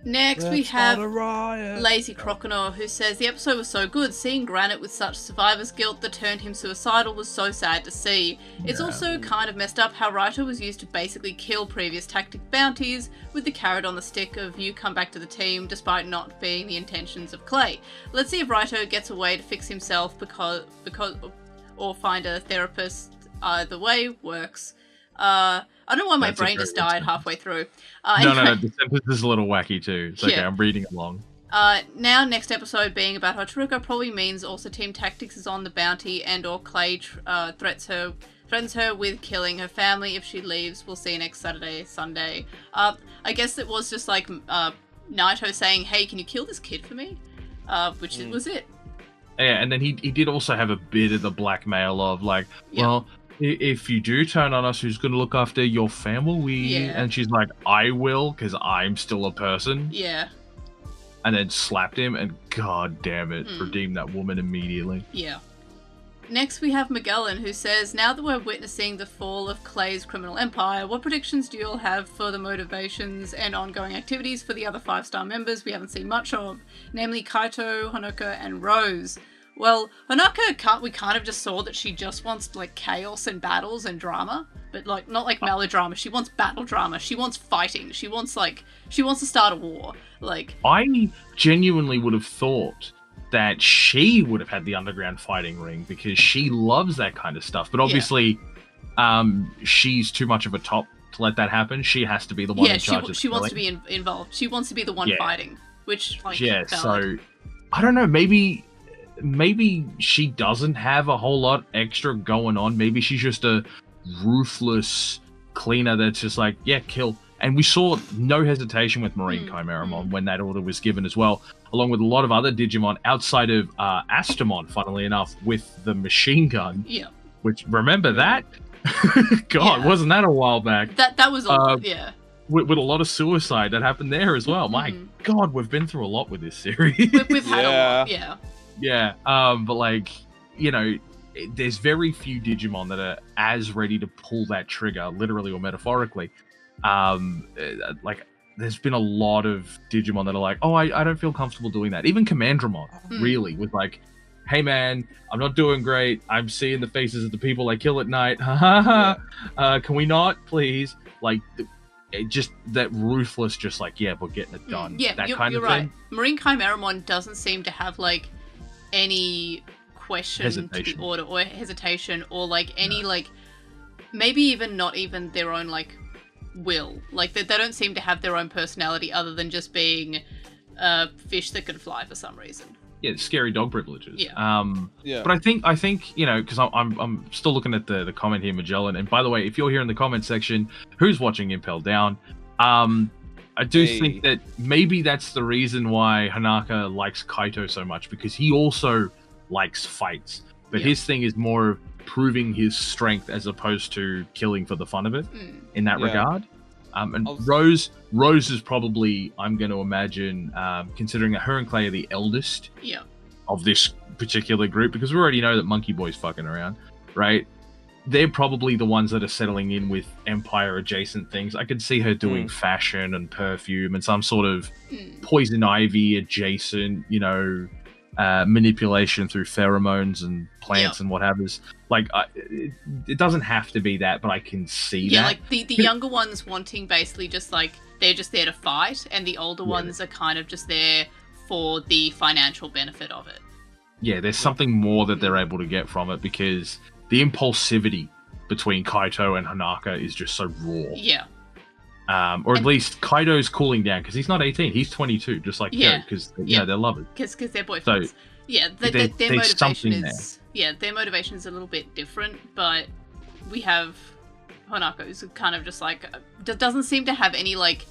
Next we have Lazy Croconaw, who says, the episode was so good. Seeing Granite with such survivor's guilt that turned him suicidal was so sad to see. It's also kind of messed up how Raito was used to basically kill previous tactic bounties with the carrot on the stick of you come back to the team despite not being the intentions of Clay. Let's see if Raito gets a way to fix himself because or find a therapist. Either way works. I don't know why my brain just died halfway through. No, the sentence is a little wacky too. It's okay, I'm reading along. Now, next episode being about Hotaruko probably means also Team Tactics is on the bounty and or Clay threats her threatens her with killing her family if she leaves. We'll see you next Saturday, Sunday. I guess it was just like Naito saying, hey, can you kill this kid for me? Which was it. Yeah, and then he did also have a bit of the blackmail of like, well, if you do turn on us, who's going to look after your family? Yeah. And she's like, I will, because I'm still a person. Yeah. And then slapped him, and god damn it, redeemed that woman immediately. Yeah. Next we have Magellan, who says, now that we're witnessing the fall of Clay's criminal empire, what predictions do you all have for the motivations and ongoing activities for the other 5-star members we haven't seen much of, namely Kaito, Honoka, and Rose? Well, Honoka, we kind of just saw that she just wants, like, chaos and battles and drama, but, like, not like melodrama. She wants battle drama. She wants fighting. She wants to start a war. Like, I genuinely would have thought that she would have had the underground fighting ring because she loves that kind of stuff. But obviously, she's too much of a top to let that happen. She has to be the one in charge of she wants to be involved. She wants to be the one fighting, which, like, so I don't know. Maybe she doesn't have a whole lot extra going on. Maybe she's just a ruthless cleaner that's just like, yeah, kill. And we saw no hesitation with Marine Chimeramon when that order was given as well, along with a lot of other Digimon outside of Astamon, funnily enough, with the machine gun. Yeah. Which, remember that? God, wasn't that a while back? That was a with a lot of suicide that happened there as well. My God, we've been through a lot with this series. We've had a lot, Yeah, but like, you know, there's very few Digimon that are as ready to pull that trigger, literally or metaphorically. Like, there's been a lot of Digimon that are like, oh, I don't feel comfortable doing that. Even Commandramon, really, with like, hey man, I'm not doing great. I'm seeing the faces of the people I kill at night. Can we not, please? Like, just that ruthless, just like, yeah, we're getting it done. That you're right. Thing. Marine Chimeramon doesn't seem to have like any question to the order or hesitation or like any like maybe even not even their own like will. Like they don't seem to have their own personality other than just being a fish that can fly for some reason. Yeah, scary dog privileges. Yeah. But I think you know, because I'm still looking at the comment here, Magellan. And by the way, if you're here in the comment section, who's watching Impel Down? I do think that maybe that's the reason why Hanaka likes Kaito so much, because he also likes fights. But his thing is more proving his strength as opposed to killing for the fun of it in that regard. And Rose is probably, I'm going to imagine, considering that her and Clay are the eldest of this particular group, because we already know that Monkey Boy's fucking around, right? They're probably the ones that are settling in with Empire adjacent things. I could see her doing fashion and perfume and some sort of poison ivy adjacent, you know, manipulation through pheromones and plants and what have you. Like, it doesn't have to be that, but I can see that. Yeah, like the younger ones wanting basically just like, they're just there to fight, and the older ones are kind of just there for the financial benefit of it. Yeah, there's something more that they're able to get from it, because the impulsivity between Kaito and Hanaka is just so raw. Yeah. Or at least Kaito's cooling down, because he's not 18, he's 22, just like Kyo, because you know, they're lovers. Because they're boyfriends. So, their motivation is their motivation is a little bit different, but we have Hanako, who's kind of just like doesn't seem to have any like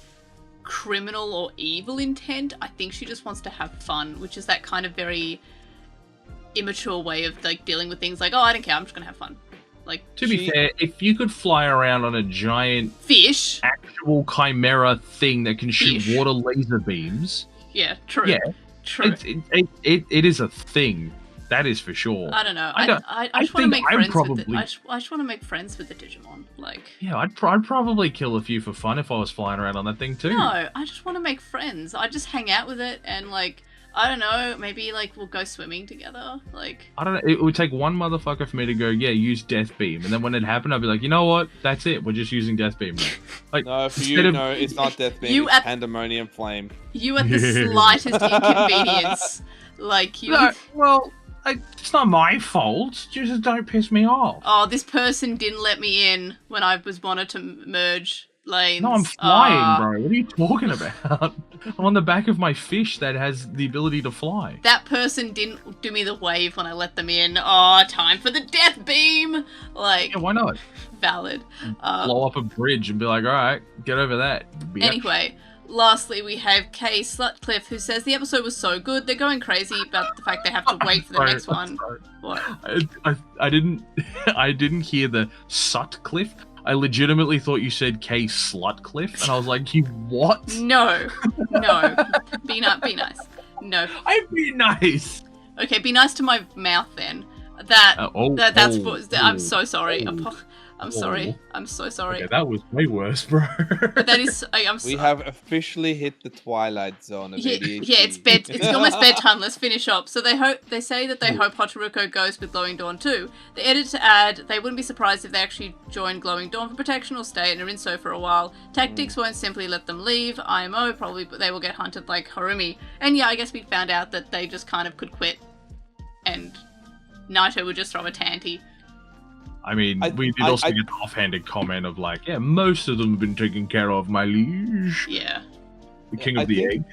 criminal or evil intent. I think she just wants to have fun, which is that kind of very immature way of like dealing with things. Like, oh, I don't care, I'm just gonna have fun. Like, to be fair, if you could fly around on a giant fish, actual chimera thing that can shoot water laser beams, true. It is a thing. That is for sure. I don't know. I just want to make friends with it. I just want to make friends with the Digimon. Like, yeah, I'd probably kill a few for fun if I was flying around on that thing too. No, I just want to make friends. I just hang out with it and like, I don't know, maybe like we'll go swimming together. Like, I don't know. It would take one motherfucker for me to go, use Death Beam, and then when it happened, I'd be like, you know what? That's it. We're just using Death Beam. Like, no, for you, no, it's not Death Beam. It's Pandemonium Flame. You at the slightest inconvenience, like you. No, well, it's not my fault. Just don't piss me off. Oh, this person didn't let me in when I was wanted to merge lanes. No, I'm flying, bro. What are you talking about? I'm on the back of my fish that has the ability to fly. That person didn't do me the wave when I let them in. Oh, time for the death beam! Like, Yeah, why not? Valid. Blow up a bridge and be like, all right, get over that. Anyway, lastly, we have Kay Slutcliffe, who says the episode was so good, they're going crazy about the fact they have to wait for the next one. What? I didn't hear the Sutcliffe. I legitimately thought you said Kay Slutcliffe, and I was like, you what? No. Be nice. No. I'd be nice. Okay, be nice to my mouth then. I'm so sorry. I'm sorry. I'm so sorry. Okay, that was way worse, bro. But that is, we have officially hit the twilight zone of ADHD. Yeah, it's almost bedtime. Let's finish up. So they say that they hope Hotaruko goes with Glowing Dawn too. The editor add they wouldn't be surprised if they actually join Glowing Dawn for protection or stay and are in so for a while. Tactics won't simply let them leave. IMO probably, but they will get hunted like Harumi. And yeah, I guess we found out that they just kind of could quit, and Naito would just throw a tanty. I mean, we did also get the offhanded comment of like, yeah, most of them have been taken care of, my liege. Yeah. The king of the egg.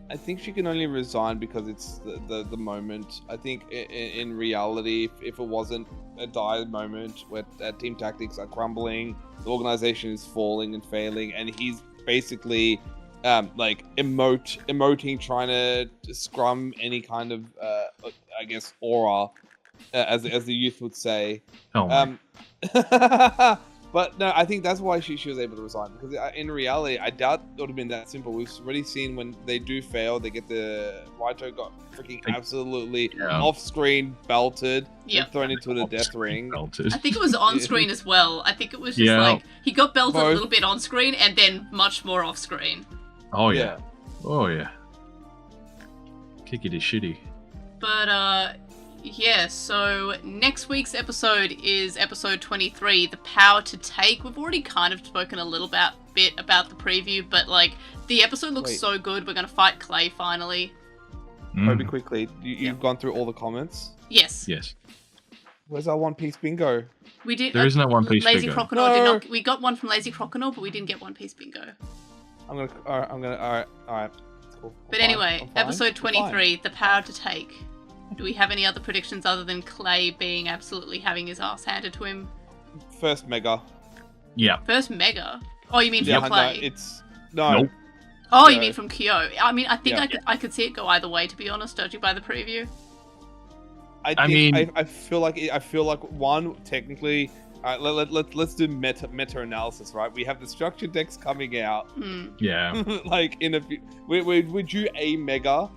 I think she can only resign because it's the moment. I think in reality, if it wasn't a dire moment where team tactics are crumbling, the organization is falling and failing, and he's basically like emoting, trying to scrum any kind of I guess aura. As the youth would say. Oh but no, I think that's why she was able to resign, because in reality, I doubt it would have been that simple. We've already seen when they do fail, they get Raito got freaking absolutely off-screen belted, and thrown into the death ring. I think it was on-screen as well. I think it was just like, he got belted a little bit on-screen and then much more off-screen. Oh yeah. Oh yeah. Kick it is shitty. But yeah, so next week's episode is episode 23, The Power to Take. We've already kind of spoken a little bit about the preview, but like, the episode looks so good. We're going to fight Clay finally. Very quickly, you've gone through all the comments? Yes. Where's our One Piece bingo? We did. There is no One Piece Lazy bingo. Crocodile did not. We got one from Lazy Crocodile, but we didn't get One Piece bingo. All right. Cool. But anyway, episode 23, The Power to Take. Do we have any other predictions other than Clay being absolutely having his ass handed to him? First Mega. Yeah. First Mega? Oh, you mean from Clay? No. Nope. Oh, you mean from Kyo? I mean, I think I could see it go either way, to be honest, judging by the preview. I feel like one, technically, let's do meta analysis, right? We have the structure decks coming out. Yeah. Like in a we do a Mega.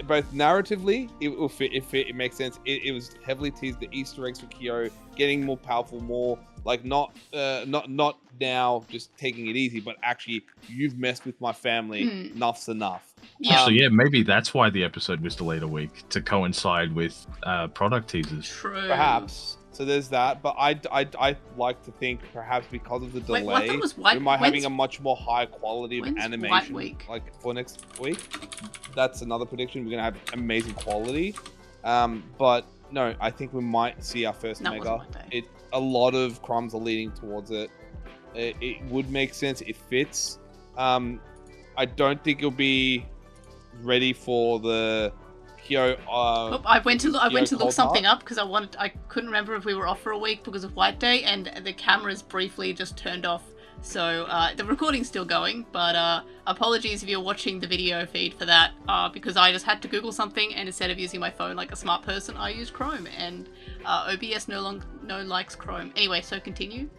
Both narratively, it will fit. It makes sense. It was heavily teased, the Easter eggs for Kyo, getting more powerful, more like not now just taking it easy, but actually you've messed with my family. Enough's enough. Yeah. Actually, yeah, maybe that's why the episode was delayed a week, to coincide with product teasers. True. Perhaps. So there's that, but I like to think perhaps because of the delay, we might having a much more high quality of animation. Like for next week, that's another prediction. We're gonna have amazing quality, but no, I think we might see our first Mega. A lot of crumbs are leading towards it. It would make sense. It fits. I don't think it'll be ready for the Kyo. I went to look something up because I couldn't remember if we were off for a week because of White Day, and the cameras briefly just turned off. So the recording's still going, but apologies if you're watching the video feed for that, because I just had to Google something, and instead of using my phone like a smart person, I used Chrome, and OBS no likes Chrome. Anyway, so continue.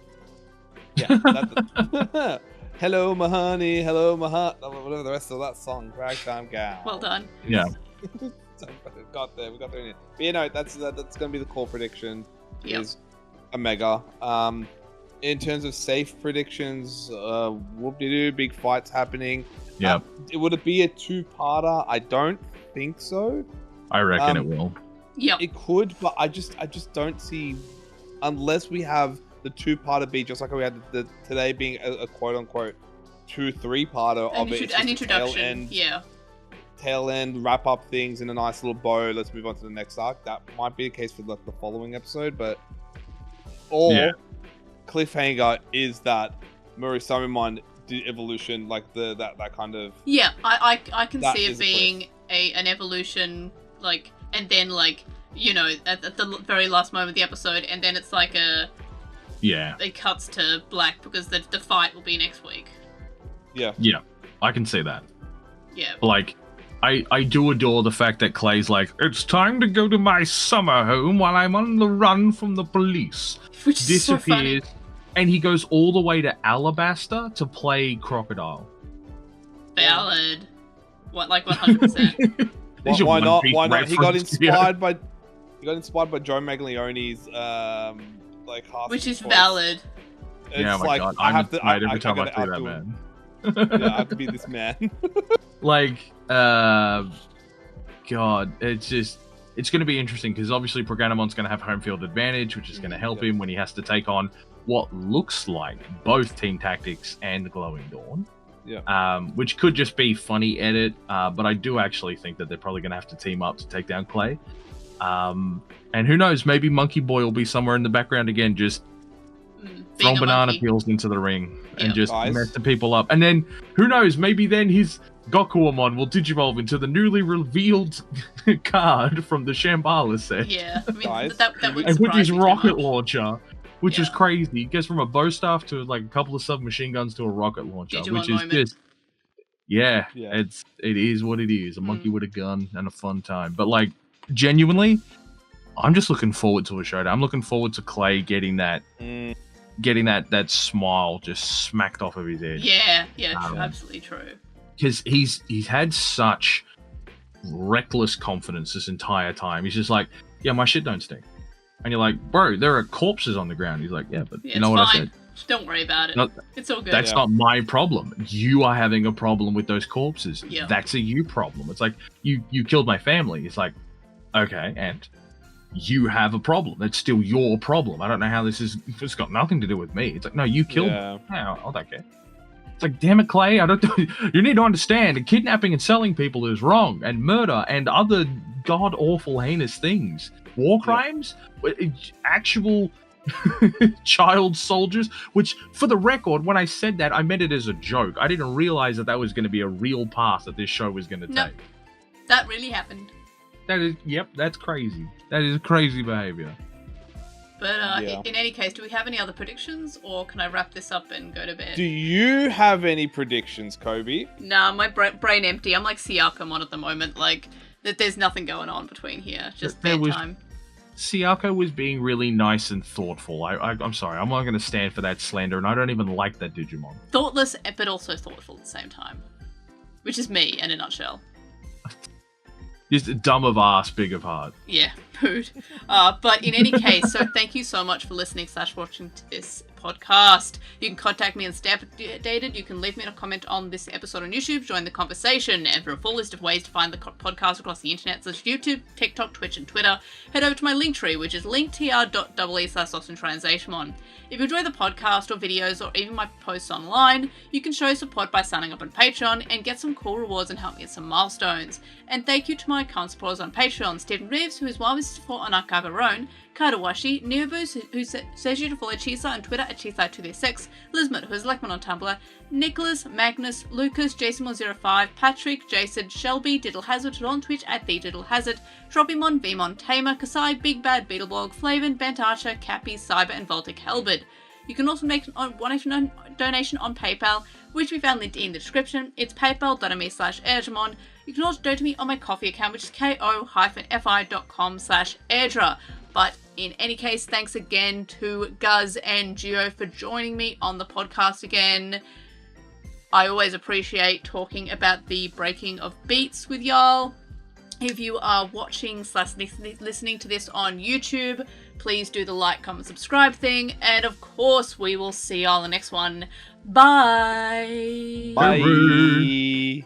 Yeah. Hello, my honey. Hello, my heart. Whatever the rest of that song. Ragtime gal. Well done. Yeah. We got there in it. But you know, that's gonna be the core prediction. Yep. Is a Mega. In terms of safe predictions, whoop-de-doo, big fights happening. Yeah. Would it be a two-parter? I don't think so. I reckon it will. Yep. It could, but I just don't see, unless we have the two-parter be just like we had the today being a quote-unquote 2-3-parter of it. An introduction. Tail end, wrap up things in a nice little bow. Let's move on to the next arc. That might be the case for like the following episode, but cliffhanger is that Murisamimon evolution, like that kind of. Yeah, I can That see is it a being an evolution, like, and then like, you know, at the very last moment of the episode, and then it's like it cuts to black because the fight will be next week. Yeah, I can see that. Yeah, like. I do adore the fact that Clay's like, it's time to go to my summer home while I'm on the run from the police. which is Disappears, so funny. and he goes all the way to Alabaster to play Crocodile. Valid. What, like 100%? Why not? Piece Why not? He got reference, inspired by Joe Maglioni's like half. Which is voice. valid. It's Yeah, my like, God. I I'm have to. excited every time I gotta see that, outdo man. him. Yeah, I have to be this man. Like, God, it's going to be interesting because obviously Progranimon's going to have home field advantage, which is going to help him when he has to take on what looks like both Team Tactics and Glowing Dawn. Yeah. Which could just be funny edit, but I do actually think that they're probably going to have to team up to take down Clay. And who knows, maybe Monkey Boy will be somewhere in the background again, just throwing banana peels into the ring and just messing people up. And then, who knows, maybe then his Gokuamon will digivolve into the newly revealed card from the Shambhala set. Yeah, I mean, Guys, that would and with surprise his me too rocket much. launcher, which is crazy. He goes from a bow staff to like a couple of submachine guns to a rocket launcher, Digimon which is moment. just it is what it is. A monkey with a gun and a fun time. But like, genuinely, I'm just looking forward to a showdown. I'm looking forward to Clay getting that smile just smacked off of his head. Yeah, absolutely true. Because he's had such reckless confidence this entire time. He's just like, yeah, my shit don't stink. And you're like, bro, there are corpses on the ground. He's like, yeah, but you know what I said? Don't worry about it. No, it's all good. That's not my problem. You are having a problem with those corpses. Yeah. That's a you problem. It's like, you killed my family. It's like, okay, and you have a problem. It's still your problem. I don't know how it's got nothing to do with me. It's like, no, you killed me. No, I don't care. It's like, damn it, Clay, you need to understand that kidnapping and selling people is wrong, and murder and other god-awful heinous things. War crimes? Actual child soldiers? Which, for the record, when I said that, I meant it as a joke. I didn't realize that was going to be a real path that this show was going to take. That really happened. That's crazy. That is crazy behavior. But in any case, do we have any other predictions, or can I wrap this up and go to bed? Do you have any predictions, Kobe? Nah, my brain empty. I'm like Siakamon at the moment. Like, that there's nothing going on between here. Just bedtime. Siako was being really nice and thoughtful. I'm sorry, I'm not going to stand for that slander, and I don't even like that Digimon. Thoughtless, but also thoughtful at the same time. Which is me, in a nutshell. Just dumb of ass, big of heart. Yeah, pooed. But in any case, so thank you so much for listening / watching to this podcast. You can contact me and stay updated. You can leave me a comment on this episode on YouTube, join the conversation, and for a full list of ways to find the podcast across the internet, such as YouTube, TikTok, Twitch, and Twitter, head over to my Linktree, which is linktr.ee/LostinTranslationmon. If you enjoy the podcast or videos or even my posts online, you can show support by signing up on Patreon and get some cool rewards and help me get some milestones. And thank you to my current supporters on Patreon, Stephen Reeves, who is one of his support on Archive Roan, Kadawashi, Neobus, who says you to follow Chisa on Twitter at Chisa236, Lizmet, who is Lekman on Tumblr, Nicholas, Magnus, Lucas, Jason105, Patrick, Jason, Shelby, Diddlehazard on Twitch at TheDiddleHazard, Droppymon, Vmon, Tamer, Kasai, Big Bad, Beetleblog, Flavin, Bent Archer, Cappy, Cyber, and Voltic Helbert. You can also make a one-time donation on PayPal, which we found linked in the description. It's paypal.me/airdramon. You can also donate to me on my Coffee account, which is ko-fi.com/airdra. But in any case, thanks again to Guz and Gio for joining me on the podcast again. I always appreciate talking about the breaking of beats with y'all. If you are watching / listening to this on YouTube, please do the like, comment, subscribe thing. And of course, we will see y'all in the next one. Bye. Bye.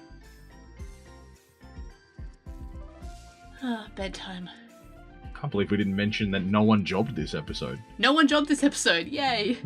Bedtime. Can't believe we didn't mention that no one jobbed this episode. No one jobbed this episode. Yay.